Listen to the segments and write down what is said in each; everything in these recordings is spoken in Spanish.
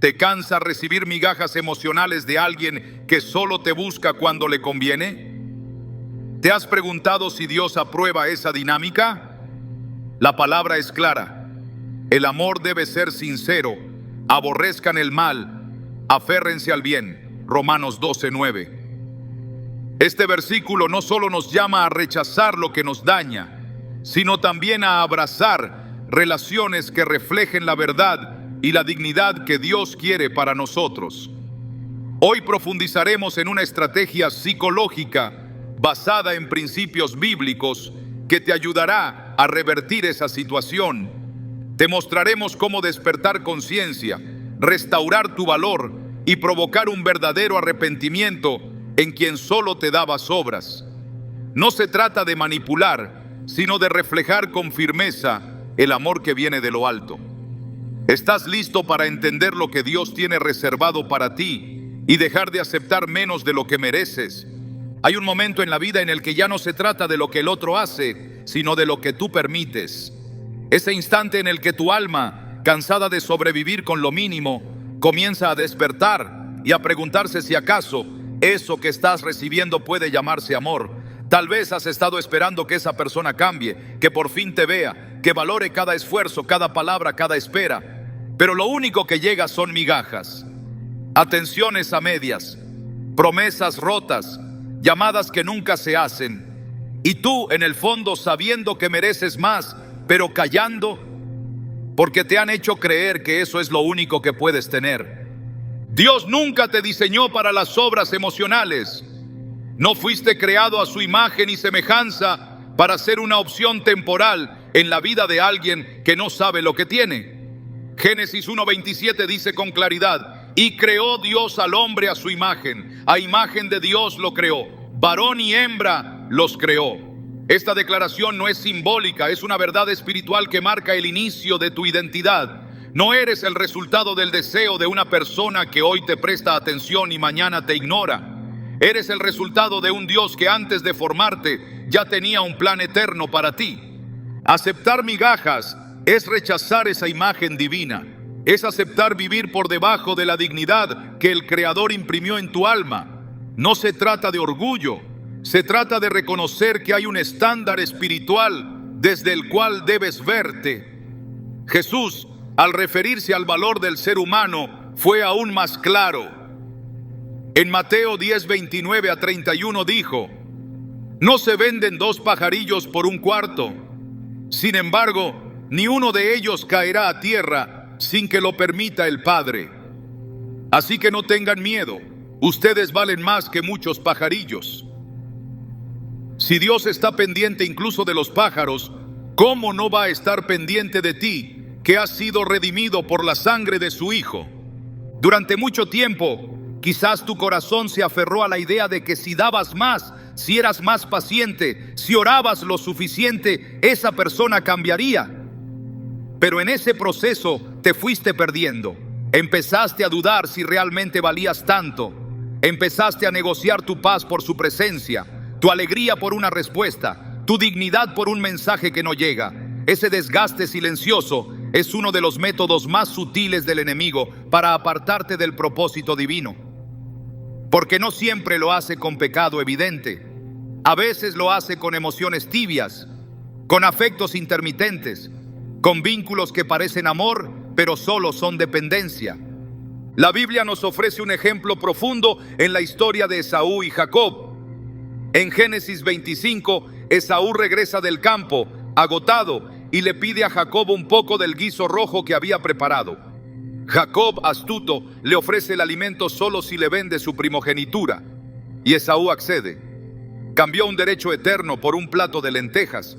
¿Te cansa recibir migajas emocionales de alguien que solo te busca cuando le conviene? ¿Te has preguntado si Dios aprueba esa dinámica? La palabra es clara. El amor debe ser sincero. Aborrezcan el mal, aférrense al bien. Romanos 12:9. Este versículo no solo nos llama a rechazar lo que nos daña, sino también a abrazar relaciones que reflejen la verdad y la dignidad que Dios quiere para nosotros. Hoy profundizaremos en una estrategia psicológica basada en principios bíblicos que te ayudará a revertir esa situación. Te mostraremos cómo despertar conciencia, restaurar tu valor y provocar un verdadero arrepentimiento en quien solo te daba sobras. No se trata de manipular, sino de reflejar con firmeza el amor que viene de lo alto. ¿Estás listo para entender lo que Dios tiene reservado para ti y dejar de aceptar menos de lo que mereces? Hay un momento en la vida en el que ya no se trata de lo que el otro hace, sino de lo que tú permites. Ese instante en el que tu alma, cansada de sobrevivir con lo mínimo, comienza a despertar y a preguntarse si acaso eso que estás recibiendo puede llamarse amor. Tal vez has estado esperando que esa persona cambie, que por fin te vea, que valore cada esfuerzo, cada palabra, cada espera. Pero lo único que llega son migajas, atenciones a medias, promesas rotas, llamadas que nunca se hacen. Y tú, en el fondo, sabiendo que mereces más, pero callando, porque te han hecho creer que eso es lo único que puedes tener. Dios nunca te diseñó para las obras emocionales. No fuiste creado a su imagen y semejanza para ser una opción temporal en la vida de alguien que no sabe lo que tiene. Génesis 1:27 dice con claridad: y creó Dios al hombre a su imagen, a imagen de Dios lo creó, varón y hembra los creó. Esta declaración no es simbólica, es una verdad espiritual que marca el inicio de tu identidad. No eres el resultado del deseo de una persona que hoy te presta atención y mañana te ignora. Eres el resultado de un Dios que antes de formarte ya tenía un plan eterno para ti. Aceptar migajas es rechazar esa imagen divina. Es aceptar vivir por debajo de la dignidad que el Creador imprimió en tu alma. No se trata de orgullo, se trata de reconocer que hay un estándar espiritual desde el cual debes verte. Jesús, al referirse al valor del ser humano, fue aún más claro. En Mateo 10:29-31 dijo: no se venden 2 pajarillos por un cuarto. Sin embargo, ni uno de ellos caerá a tierra sin que lo permita el Padre. Así que no tengan miedo, ustedes valen más que muchos pajarillos. Si Dios está pendiente incluso de los pájaros, ¿cómo no va a estar pendiente de ti, que has sido redimido por la sangre de su Hijo? Durante mucho tiempo, quizás tu corazón se aferró a la idea de que si dabas más, si eras más paciente, si orabas lo suficiente, esa persona cambiaría. Pero en ese proceso te fuiste perdiendo. Empezaste a dudar si realmente valías tanto. Empezaste a negociar tu paz por su presencia, tu alegría por una respuesta, tu dignidad por un mensaje que no llega. Ese desgaste silencioso es uno de los métodos más sutiles del enemigo para apartarte del propósito divino. Porque no siempre lo hace con pecado evidente. A veces lo hace con emociones tibias, con afectos intermitentes, con vínculos que parecen amor, pero solo son dependencia. La Biblia nos ofrece un ejemplo profundo en la historia de Esaú y Jacob. En Génesis 25, Esaú regresa del campo, agotado, y le pide a Jacob un poco del guiso rojo que había preparado. Jacob, astuto, le ofrece el alimento solo si le vende su primogenitura, y Esaú accede. Cambió un derecho eterno por un plato de lentejas.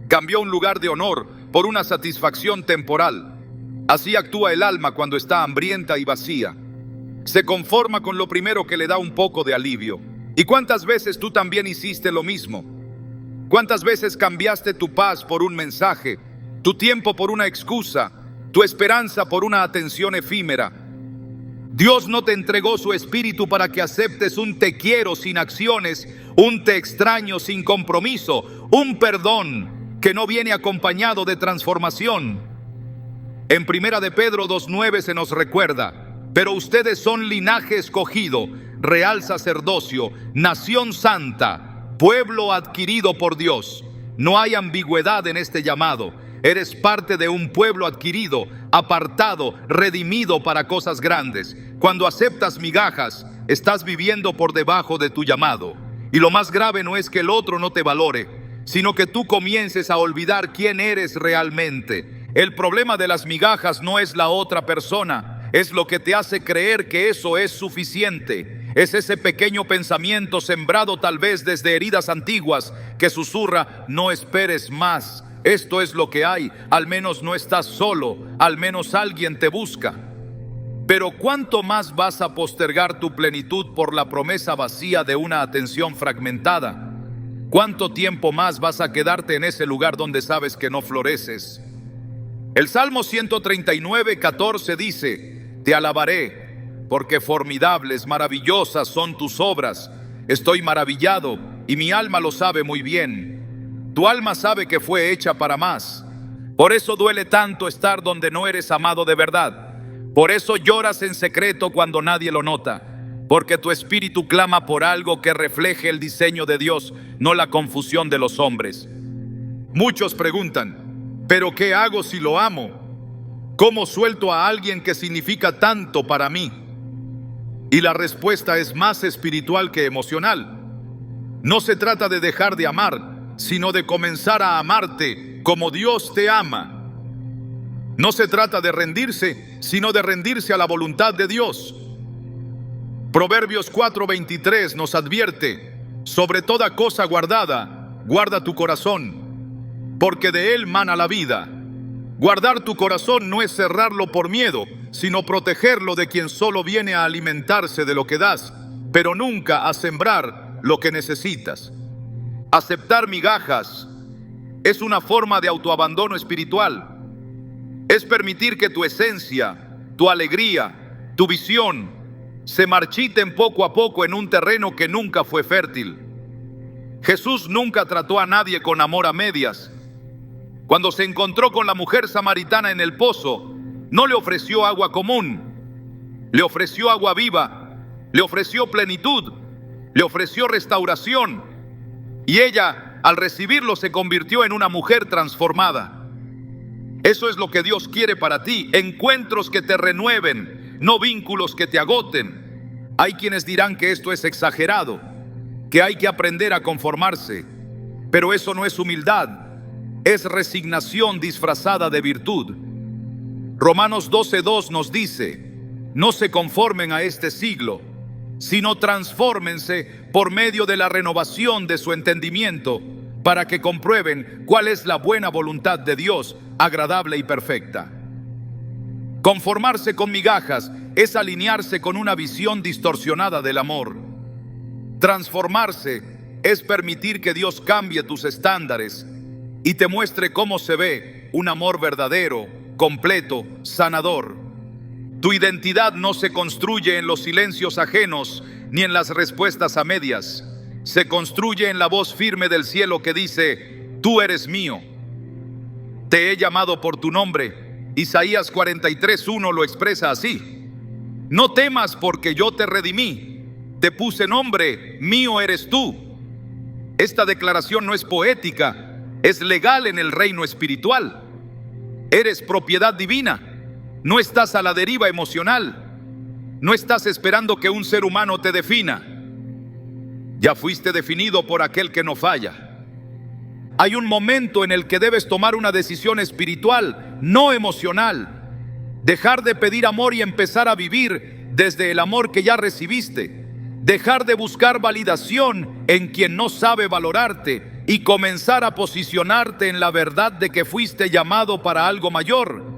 Cambió un lugar de honor por una satisfacción temporal. Así actúa el alma cuando está hambrienta y vacía. Se conforma con lo primero que le da un poco de alivio. ¿Y cuántas veces tú también hiciste lo mismo? ¿Cuántas veces cambiaste tu paz por un mensaje, tu tiempo por una excusa, tu esperanza por una atención efímera? Dios no te entregó su espíritu para que aceptes un te quiero sin acciones, un te extraño sin compromiso, un perdón que no viene acompañado de transformación. En 1 de Pedro 2:9 se nos recuerda: Pero ustedes son linaje escogido, real sacerdocio, nación santa, pueblo adquirido por Dios. No hay ambigüedad en este llamado. Eres parte de un pueblo adquirido, apartado, redimido para cosas grandes. Cuando aceptas migajas, estás viviendo por debajo de tu llamado. Y lo más grave no es que el otro no te valore, sino que tú comiences a olvidar quién eres realmente. El problema de las migajas no es la otra persona, es lo que te hace creer que eso es suficiente. Es ese pequeño pensamiento sembrado tal vez desde heridas antiguas que susurra: no esperes más. Esto es lo que hay, al menos no estás solo, al menos alguien te busca. Pero ¿cuánto más vas a postergar tu plenitud por la promesa vacía de una atención fragmentada? ¿Cuánto tiempo más vas a quedarte en ese lugar donde sabes que no floreces? El Salmo 139:14 dice: te alabaré, porque formidables, maravillosas son tus obras. Estoy maravillado, y mi alma lo sabe muy bien. Tu alma sabe que fue hecha para más. Por eso duele tanto estar donde no eres amado de verdad. Por eso lloras en secreto cuando nadie lo nota. Porque tu espíritu clama por algo que refleje el diseño de Dios, no la confusión de los hombres. Muchos preguntan: ¿pero qué hago si lo amo? ¿Cómo suelto a alguien que significa tanto para mí? Y la respuesta es más espiritual que emocional. No se trata de dejar de amar, sino de comenzar a amarte como Dios te ama. No se trata de rendirse, sino de rendirse a la voluntad de Dios. Proverbios 4:23 nos advierte: sobre toda cosa guardada, guarda tu corazón, porque de él mana la vida. Guardar tu corazón no es cerrarlo por miedo, sino protegerlo de quien solo viene a alimentarse de lo que das, pero nunca a sembrar lo que necesitas. Aceptar migajas es una forma de autoabandono espiritual. Es permitir que tu esencia, tu alegría, tu visión se marchiten poco a poco en un terreno que nunca fue fértil. Jesús nunca trató a nadie con amor a medias. Cuando se encontró con la mujer samaritana en el pozo, no le ofreció agua común, le ofreció agua viva, le ofreció plenitud, le ofreció restauración. Y ella, al recibirlo, se convirtió en una mujer transformada. Eso es lo que Dios quiere para ti: encuentros que te renueven, no vínculos que te agoten. Hay quienes dirán que esto es exagerado, que hay que aprender a conformarse. Pero eso no es humildad, es resignación disfrazada de virtud. Romanos 12:2 nos dice: no se conformen a este siglo, sino transfórmense por medio de la renovación de su entendimiento, para que comprueben cuál es la buena voluntad de Dios, agradable y perfecta. Conformarse con migajas es alinearse con una visión distorsionada del amor. Transformarse es permitir que Dios cambie tus estándares y te muestre cómo se ve un amor verdadero, completo, sanador. Tu identidad no se construye en los silencios ajenos ni en las respuestas a medias. Se construye en la voz firme del cielo que dice: tú eres mío. Te he llamado por tu nombre. Isaías 43:1 lo expresa así: no temas, porque yo te redimí. Te puse nombre, mío eres tú. Esta declaración no es poética, es legal en el reino espiritual. Eres propiedad divina. No estás a la deriva emocional. No estás esperando que un ser humano te defina. Ya fuiste definido por aquel que no falla. Hay un momento en el que debes tomar una decisión espiritual, no emocional. Dejar de pedir amor y empezar a vivir desde el amor que ya recibiste. Dejar de buscar validación en quien no sabe valorarte y comenzar a posicionarte en la verdad de que fuiste llamado para algo mayor.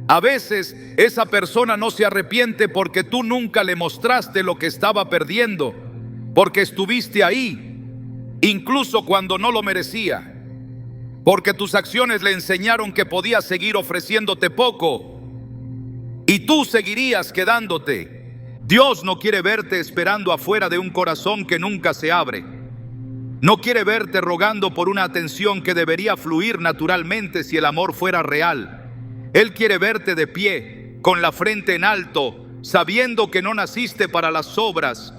A veces esa persona no se arrepiente porque tú nunca le mostraste lo que estaba perdiendo, porque estuviste ahí, incluso cuando no lo merecía, porque tus acciones le enseñaron que podía seguir ofreciéndote poco y tú seguirías quedándote. Dios no quiere verte esperando afuera de un corazón que nunca se abre. No quiere verte rogando por una atención que debería fluir naturalmente si el amor fuera real. Él quiere verte de pie, con la frente en alto, sabiendo que no naciste para las obras.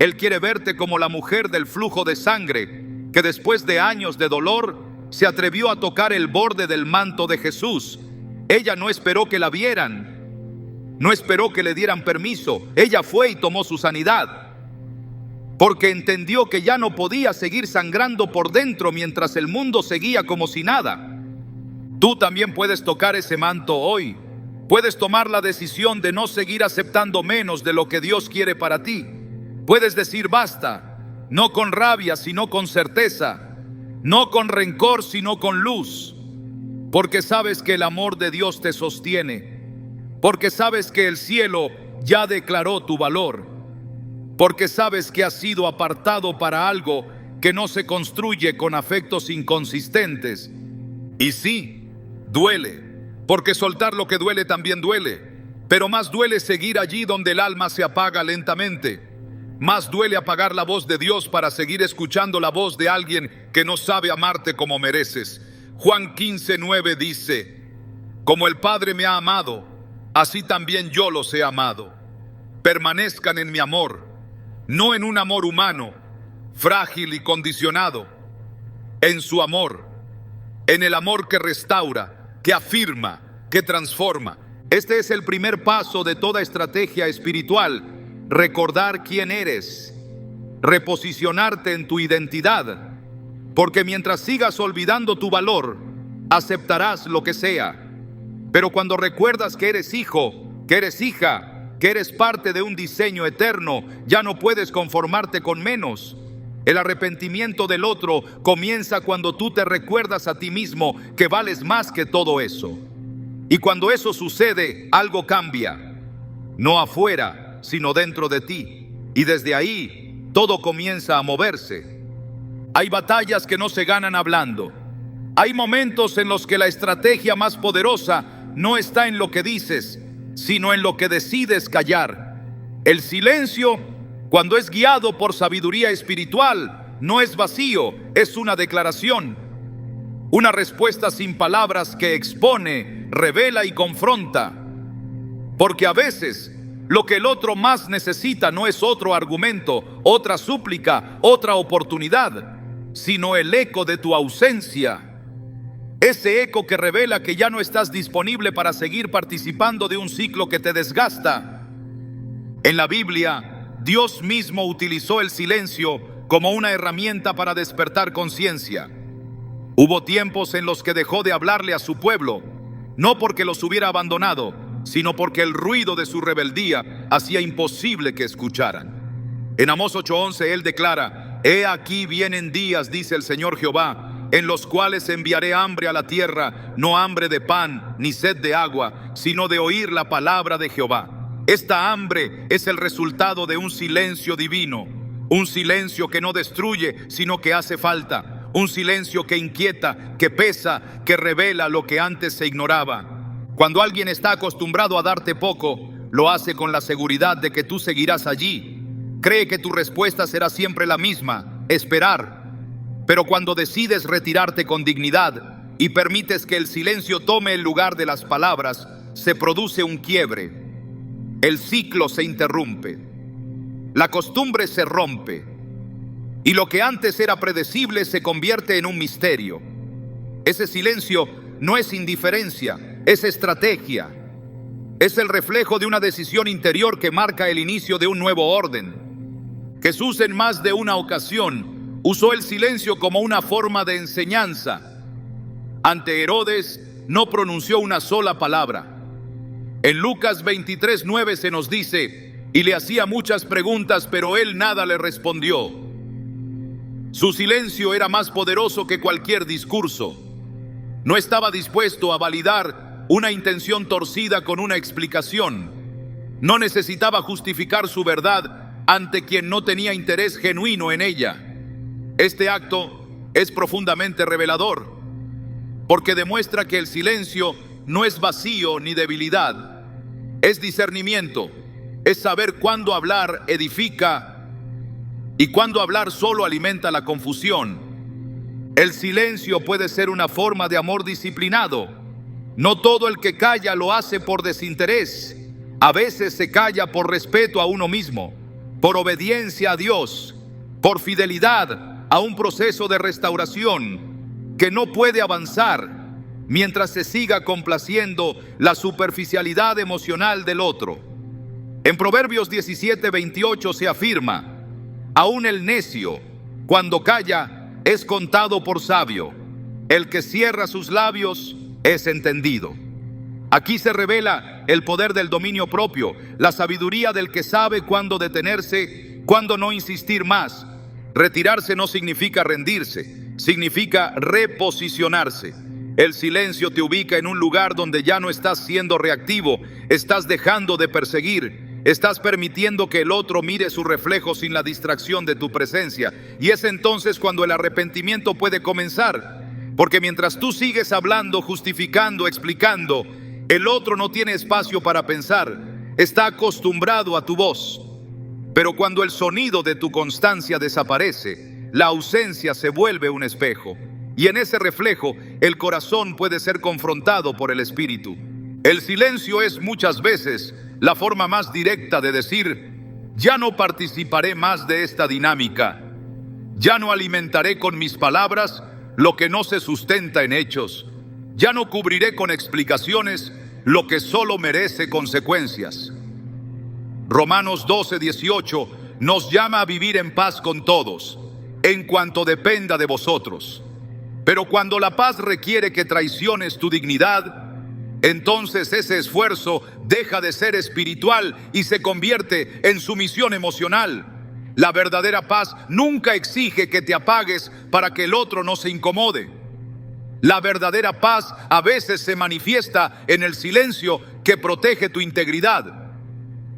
Él quiere verte como la mujer del flujo de sangre, que después de años de dolor se atrevió a tocar el borde del manto de Jesús. Ella no esperó que la vieran, no esperó que le dieran permiso. Ella fue y tomó su sanidad, porque entendió que ya no podía seguir sangrando por dentro mientras el mundo seguía como si nada. Tú también puedes tocar ese manto hoy. Puedes tomar la decisión de no seguir aceptando menos de lo que Dios quiere para ti. Puedes decir basta, no con rabia, sino con certeza, no con rencor, sino con luz, porque sabes que el amor de Dios te sostiene, porque sabes que el cielo ya declaró tu valor, porque sabes que has sido apartado para algo que no se construye con afectos inconsistentes. Y sí, duele, porque soltar lo que duele también duele, pero más duele seguir allí donde el alma se apaga lentamente. Más duele apagar la voz de Dios para seguir escuchando la voz de alguien que no sabe amarte como mereces. Juan 15:9 dice: como el Padre me ha amado, así también yo los he amado. Permanezcan en mi amor, no en un amor humano, frágil y condicionado, en su amor, en el amor que restaura, que afirma, que transforma. Este es el primer paso de toda estrategia espiritual: recordar quién eres, reposicionarte en tu identidad, porque mientras sigas olvidando tu valor, aceptarás lo que sea. Pero cuando recuerdas que eres hijo, que eres hija, que eres parte de un diseño eterno, ya no puedes conformarte con menos. El arrepentimiento del otro comienza cuando tú te recuerdas a ti mismo que vales más que todo eso. Y cuando eso sucede, algo cambia, no afuera, sino dentro de ti. Y desde ahí, todo comienza a moverse. Hay batallas que no se ganan hablando. Hay momentos en los que la estrategia más poderosa no está en lo que dices, sino en lo que decides callar. El silencio, cuando es guiado por sabiduría espiritual, no es vacío, es una declaración. Una respuesta sin palabras que expone, revela y confronta. Porque a veces lo que el otro más necesita no es otro argumento, otra súplica, otra oportunidad, sino el eco de tu ausencia. Ese eco que revela que ya no estás disponible para seguir participando de un ciclo que te desgasta. En la Biblia, Dios mismo utilizó el silencio como una herramienta para despertar conciencia. Hubo tiempos en los que dejó de hablarle a su pueblo, no porque los hubiera abandonado, sino porque el ruido de su rebeldía hacía imposible que escucharan. En Amós 8:11 él declara: he aquí vienen días, dice el Señor Jehová, en los cuales enviaré hambre a la tierra, no hambre de pan, ni sed de agua, sino de oír la palabra de Jehová. Esta hambre es el resultado de un silencio divino, un silencio que no destruye, sino que hace falta, un silencio que inquieta, que pesa, que revela lo que antes se ignoraba. Cuando alguien está acostumbrado a darte poco, lo hace con la seguridad de que tú seguirás allí. Cree que tu respuesta será siempre la misma: esperar. Pero cuando decides retirarte con dignidad y permites que el silencio tome el lugar de las palabras, se produce un quiebre. El ciclo se interrumpe. La costumbre se rompe. Y lo que antes era predecible se convierte en un misterio. Ese silencio no es indiferencia, es estrategia. Es el reflejo de una decisión interior que marca el inicio de un nuevo orden. Jesús en más de una ocasión usó el silencio como una forma de enseñanza. Ante Herodes no pronunció una sola palabra. En Lucas 23:9 se nos dice: y le hacía muchas preguntas, pero él nada le respondió. Su silencio era más poderoso que cualquier discurso. No estaba dispuesto a validar una intención torcida con una explicación. No necesitaba justificar su verdad ante quien no tenía interés genuino en ella. Este acto es profundamente revelador, porque demuestra que el silencio no es vacío ni debilidad. Es discernimiento, es saber cuándo hablar edifica y cuándo hablar solo alimenta la confusión. El silencio puede ser una forma de amor disciplinado. No todo el que calla lo hace por desinterés. A veces se calla por respeto a uno mismo, por obediencia a Dios, por fidelidad a un proceso de restauración que no puede avanzar mientras se siga complaciendo la superficialidad emocional del otro. En Proverbios 17:28 se afirma: aún el necio, cuando calla, es contado por sabio. El que cierra sus labios es entendido. Aquí se revela el poder del dominio propio, la sabiduría del que sabe cuándo detenerse, cuándo no insistir más. Retirarse no significa rendirse, significa reposicionarse. El silencio te ubica en un lugar donde ya no estás siendo reactivo, estás dejando de perseguir, estás permitiendo que el otro mire su reflejo sin la distracción de tu presencia. Y es entonces cuando el arrepentimiento puede comenzar, porque mientras tú sigues hablando, justificando, explicando, el otro no tiene espacio para pensar, está acostumbrado a tu voz. Pero cuando el sonido de tu constancia desaparece, la ausencia se vuelve un espejo. Y en ese reflejo, el corazón puede ser confrontado por el Espíritu. El silencio es muchas veces la forma más directa de decir: ya no participaré más de esta dinámica. Ya no alimentaré con mis palabras lo que no se sustenta en hechos. Ya no cubriré con explicaciones lo que solo merece consecuencias. Romanos 12:18 nos llama a vivir en paz con todos, en cuanto dependa de vosotros. Pero cuando la paz requiere que traiciones tu dignidad, entonces ese esfuerzo deja de ser espiritual y se convierte en sumisión emocional. La verdadera paz nunca exige que te apagues para que el otro no se incomode. La verdadera paz a veces se manifiesta en el silencio que protege tu integridad.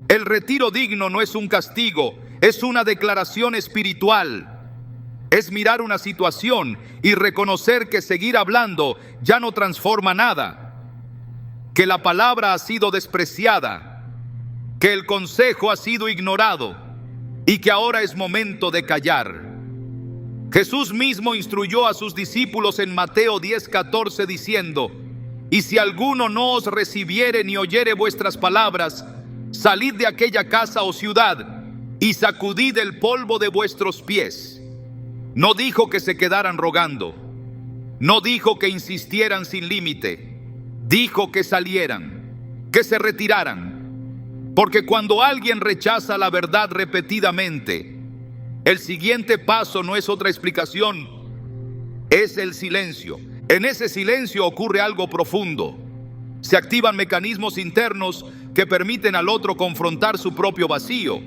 El retiro digno no es un castigo, es una declaración espiritual. Es mirar una situación y reconocer que seguir hablando ya no transforma nada, que la palabra ha sido despreciada, que el consejo ha sido ignorado y que ahora es momento de callar. Jesús mismo instruyó a sus discípulos en Mateo 10:14 diciendo: y si alguno no os recibiere ni oyere vuestras palabras, salid de aquella casa o ciudad y sacudid el polvo de vuestros pies. No dijo que se quedaran rogando, no dijo que insistieran sin límite, dijo que salieran, que se retiraran. Porque cuando alguien rechaza la verdad repetidamente, el siguiente paso no es otra explicación, es el silencio. En ese silencio ocurre algo profundo. Se activan mecanismos internos que permiten al otro confrontar su propio vacío.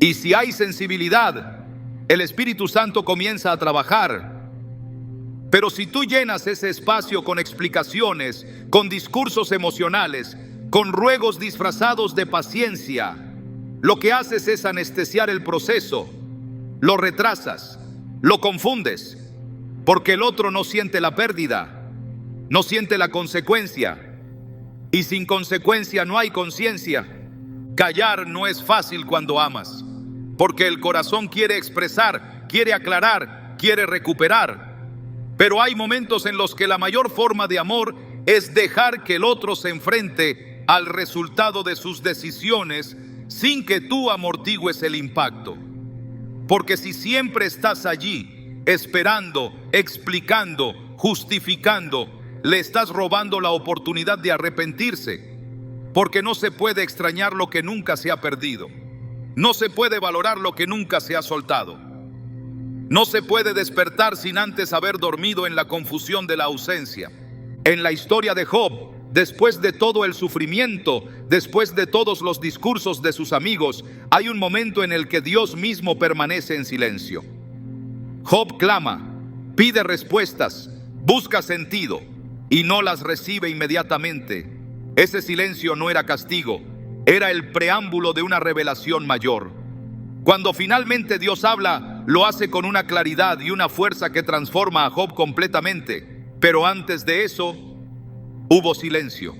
Y si hay sensibilidad, el Espíritu Santo comienza a trabajar. Pero si tú llenas ese espacio con explicaciones, con discursos emocionales, con ruegos disfrazados de paciencia, lo que haces es anestesiar el proceso, lo retrasas, lo confundes, porque el otro no siente la pérdida, no siente la consecuencia, y sin consecuencia no hay conciencia. Callar no es fácil cuando amas, porque el corazón quiere expresar, quiere aclarar, quiere recuperar. Pero hay momentos en los que la mayor forma de amor es dejar que el otro se enfrente al resultado de sus decisiones sin que tú amortigües el impacto. Porque si siempre estás allí, esperando, explicando, justificando, le estás robando la oportunidad de arrepentirse. Porque no se puede extrañar lo que nunca se ha perdido. No se puede valorar lo que nunca se ha soltado. No se puede despertar sin antes haber dormido en la confusión de la ausencia. En la historia de Job, después de todo el sufrimiento, después de todos los discursos de sus amigos, hay un momento en el que Dios mismo permanece en silencio. Job clama, pide respuestas, busca sentido y no las recibe inmediatamente. Ese silencio no era castigo, era el preámbulo de una revelación mayor. Cuando finalmente Dios habla, lo hace con una claridad y una fuerza que transforma a Job completamente. Pero antes de eso, hubo silencio.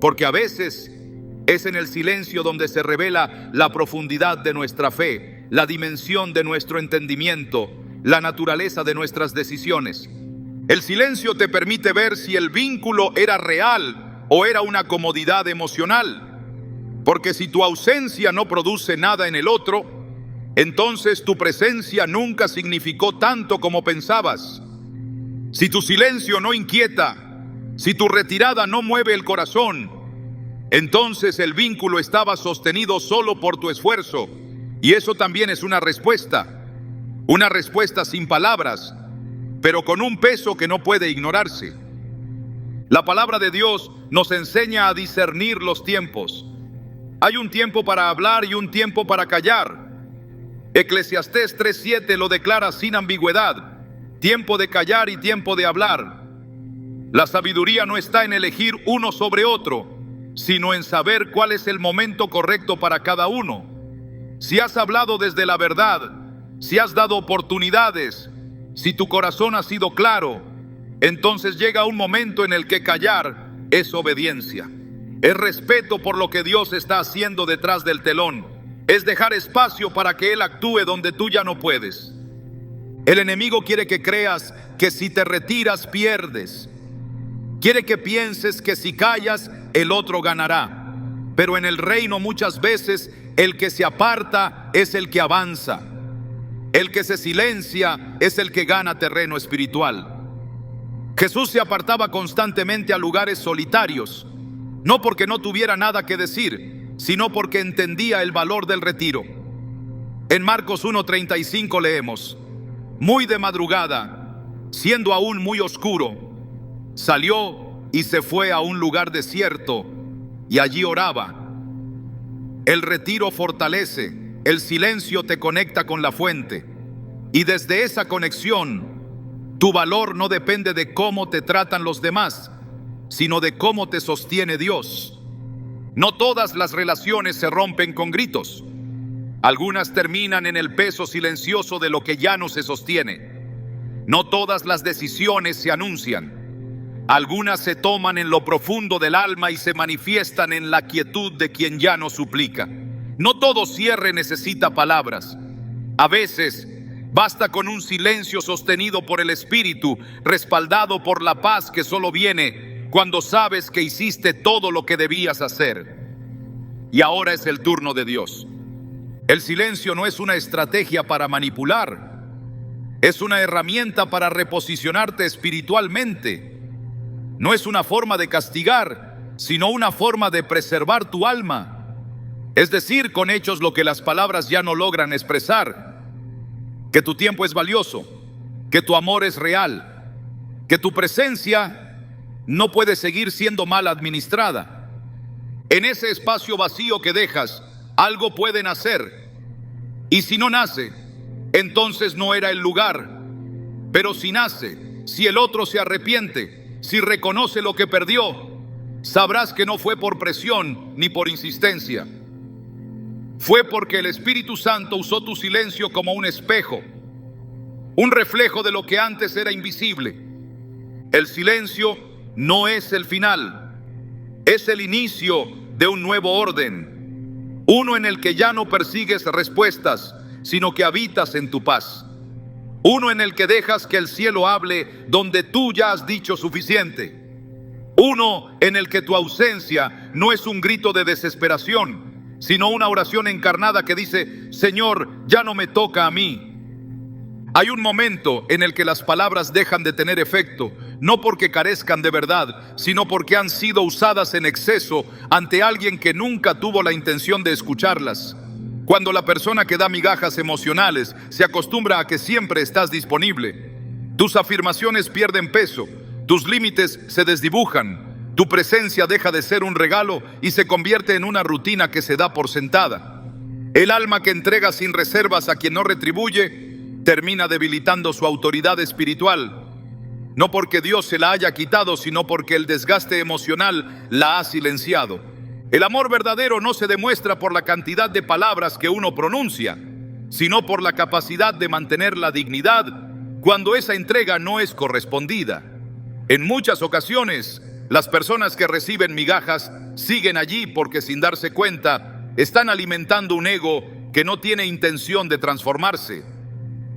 Porque a veces es en el silencio donde se revela la profundidad de nuestra fe, la dimensión de nuestro entendimiento, la naturaleza de nuestras decisiones. El silencio te permite ver si el vínculo era real o era una comodidad emocional. Porque si tu ausencia no produce nada en el otro, entonces tu presencia nunca significó tanto como pensabas. Si tu silencio no inquieta, si tu retirada no mueve el corazón, entonces el vínculo estaba sostenido solo por tu esfuerzo. Y eso también es una respuesta sin palabras, pero con un peso que no puede ignorarse. La palabra de Dios nos enseña a discernir los tiempos. Hay un tiempo para hablar y un tiempo para callar. Eclesiastés 3:7 lo declara sin ambigüedad: tiempo de callar y tiempo de hablar. La sabiduría no está en elegir uno sobre otro, sino en saber cuál es el momento correcto para cada uno. Si has hablado desde la verdad, si has dado oportunidades, si tu corazón ha sido claro, entonces llega un momento en el que callar es obediencia. Es respeto por lo que Dios está haciendo detrás del telón. Es dejar espacio para que Él actúe donde tú ya no puedes. El enemigo quiere que creas que si te retiras pierdes. Quiere que pienses que si callas el otro ganará. Pero en el reino muchas veces el que se aparta es el que avanza. El que se silencia es el que gana terreno espiritual. Jesús se apartaba constantemente a lugares solitarios, no porque no tuviera nada que decir, sino porque entendía el valor del retiro. En Marcos 1:35 leemos: muy de madrugada, siendo aún muy oscuro, salió y se fue a un lugar desierto y allí oraba. El retiro fortalece, el silencio te conecta con la fuente, y desde esa conexión tu valor no depende de cómo te tratan los demás, sino de cómo te sostiene Dios. No todas las relaciones se rompen con gritos. Algunas terminan en el peso silencioso de lo que ya no se sostiene. No todas las decisiones se anuncian. Algunas se toman en lo profundo del alma y se manifiestan en la quietud de quien ya no suplica. No todo cierre necesita palabras. A veces basta con un silencio sostenido por el Espíritu, respaldado por la paz que solo viene cuando sabes que hiciste todo lo que debías hacer. Y ahora es el turno de Dios. El silencio no es una estrategia para manipular, es una herramienta para reposicionarte espiritualmente. No es una forma de castigar, sino una forma de preservar tu alma. Es decir, con hechos lo que las palabras ya no logran expresar: que tu tiempo es valioso, que tu amor es real, que tu presencia no puede seguir siendo mal administrada. En ese espacio vacío que dejas, algo puede nacer. Y si no nace, entonces no era el lugar. Pero si nace, si el otro se arrepiente, si reconoce lo que perdió, sabrás que no fue por presión ni por insistencia. Fue porque el Espíritu Santo usó tu silencio como un espejo, un reflejo de lo que antes era invisible. El silencio no es el final, es el inicio de un nuevo orden, uno en el que ya no persigues respuestas, sino que habitas en tu paz, uno en el que dejas que el cielo hable donde tú ya has dicho suficiente, uno en el que tu ausencia no es un grito de desesperación, sino una oración encarnada que dice: Señor, ya no me toca a mí. Hay un momento en el que las palabras dejan de tener efecto, no porque carezcan de verdad, sino porque han sido usadas en exceso ante alguien que nunca tuvo la intención de escucharlas. Cuando la persona que da migajas emocionales se acostumbra a que siempre estás disponible, tus afirmaciones pierden peso, tus límites se desdibujan, tu presencia deja de ser un regalo y se convierte en una rutina que se da por sentada. El alma que entrega sin reservas a quien no retribuye termina debilitando su autoridad espiritual, no porque Dios se la haya quitado, sino porque el desgaste emocional la ha silenciado. El amor verdadero no se demuestra por la cantidad de palabras que uno pronuncia, sino por la capacidad de mantener la dignidad cuando esa entrega no es correspondida. En muchas ocasiones, las personas que reciben migajas siguen allí porque, sin darse cuenta, están alimentando un ego que no tiene intención de transformarse.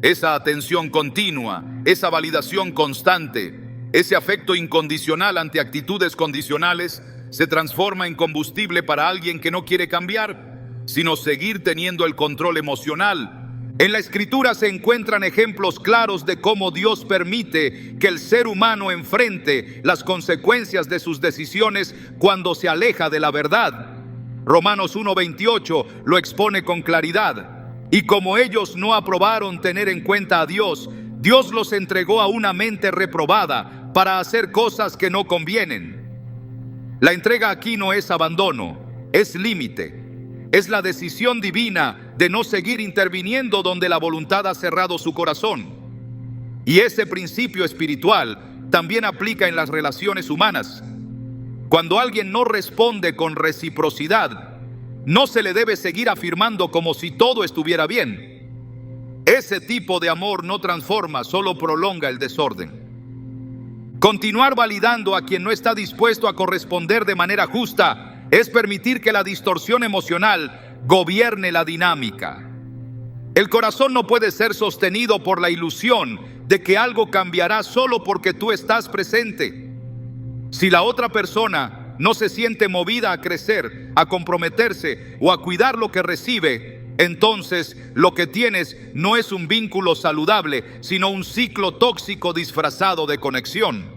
Esa atención continua, esa validación constante, ese afecto incondicional ante actitudes condicionales se transforma en combustible para alguien que no quiere cambiar, sino seguir teniendo el control emocional. En la Escritura se encuentran ejemplos claros de cómo Dios permite que el ser humano enfrente las consecuencias de sus decisiones cuando se aleja de la verdad. Romanos 1:28 lo expone con claridad. Y como ellos no aprobaron tener en cuenta a Dios, Dios los entregó a una mente reprobada para hacer cosas que no convienen. La entrega aquí no es abandono, es límite. Es la decisión divina de no seguir interviniendo donde la voluntad ha cerrado su corazón. Y ese principio espiritual también aplica en las relaciones humanas. Cuando alguien no responde con reciprocidad, no se le debe seguir afirmando como si todo estuviera bien. Ese tipo de amor no transforma, solo prolonga el desorden. Continuar validando a quien no está dispuesto a corresponder de manera justa es permitir que la distorsión emocional gobierne la dinámica. El corazón no puede ser sostenido por la ilusión de que algo cambiará solo porque tú estás presente. Si la otra persona no se siente movida a crecer, a comprometerse o a cuidar lo que recibe, entonces lo que tienes no es un vínculo saludable, sino un ciclo tóxico disfrazado de conexión.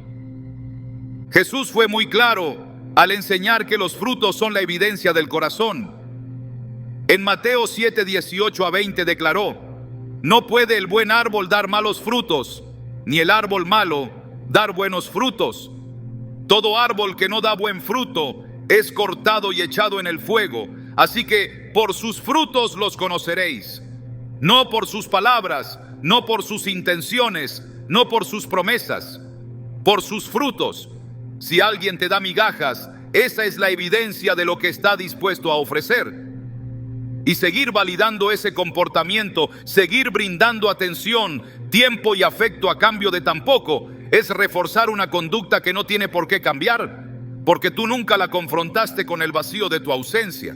Jesús fue muy claro al enseñar que los frutos son la evidencia del corazón. En Mateo 7:18-20 declaró: no puede el buen árbol dar malos frutos, ni el árbol malo dar buenos frutos. Todo árbol que no da buen fruto es cortado y echado en el fuego. Así que por sus frutos los conoceréis. No por sus palabras, no por sus intenciones, no por sus promesas, por sus frutos. Si alguien te da migajas, esa es la evidencia de lo que está dispuesto a ofrecer. Y seguir validando ese comportamiento, seguir brindando atención, tiempo y afecto a cambio de tan poco, es reforzar una conducta que no tiene por qué cambiar, porque tú nunca la confrontaste con el vacío de tu ausencia.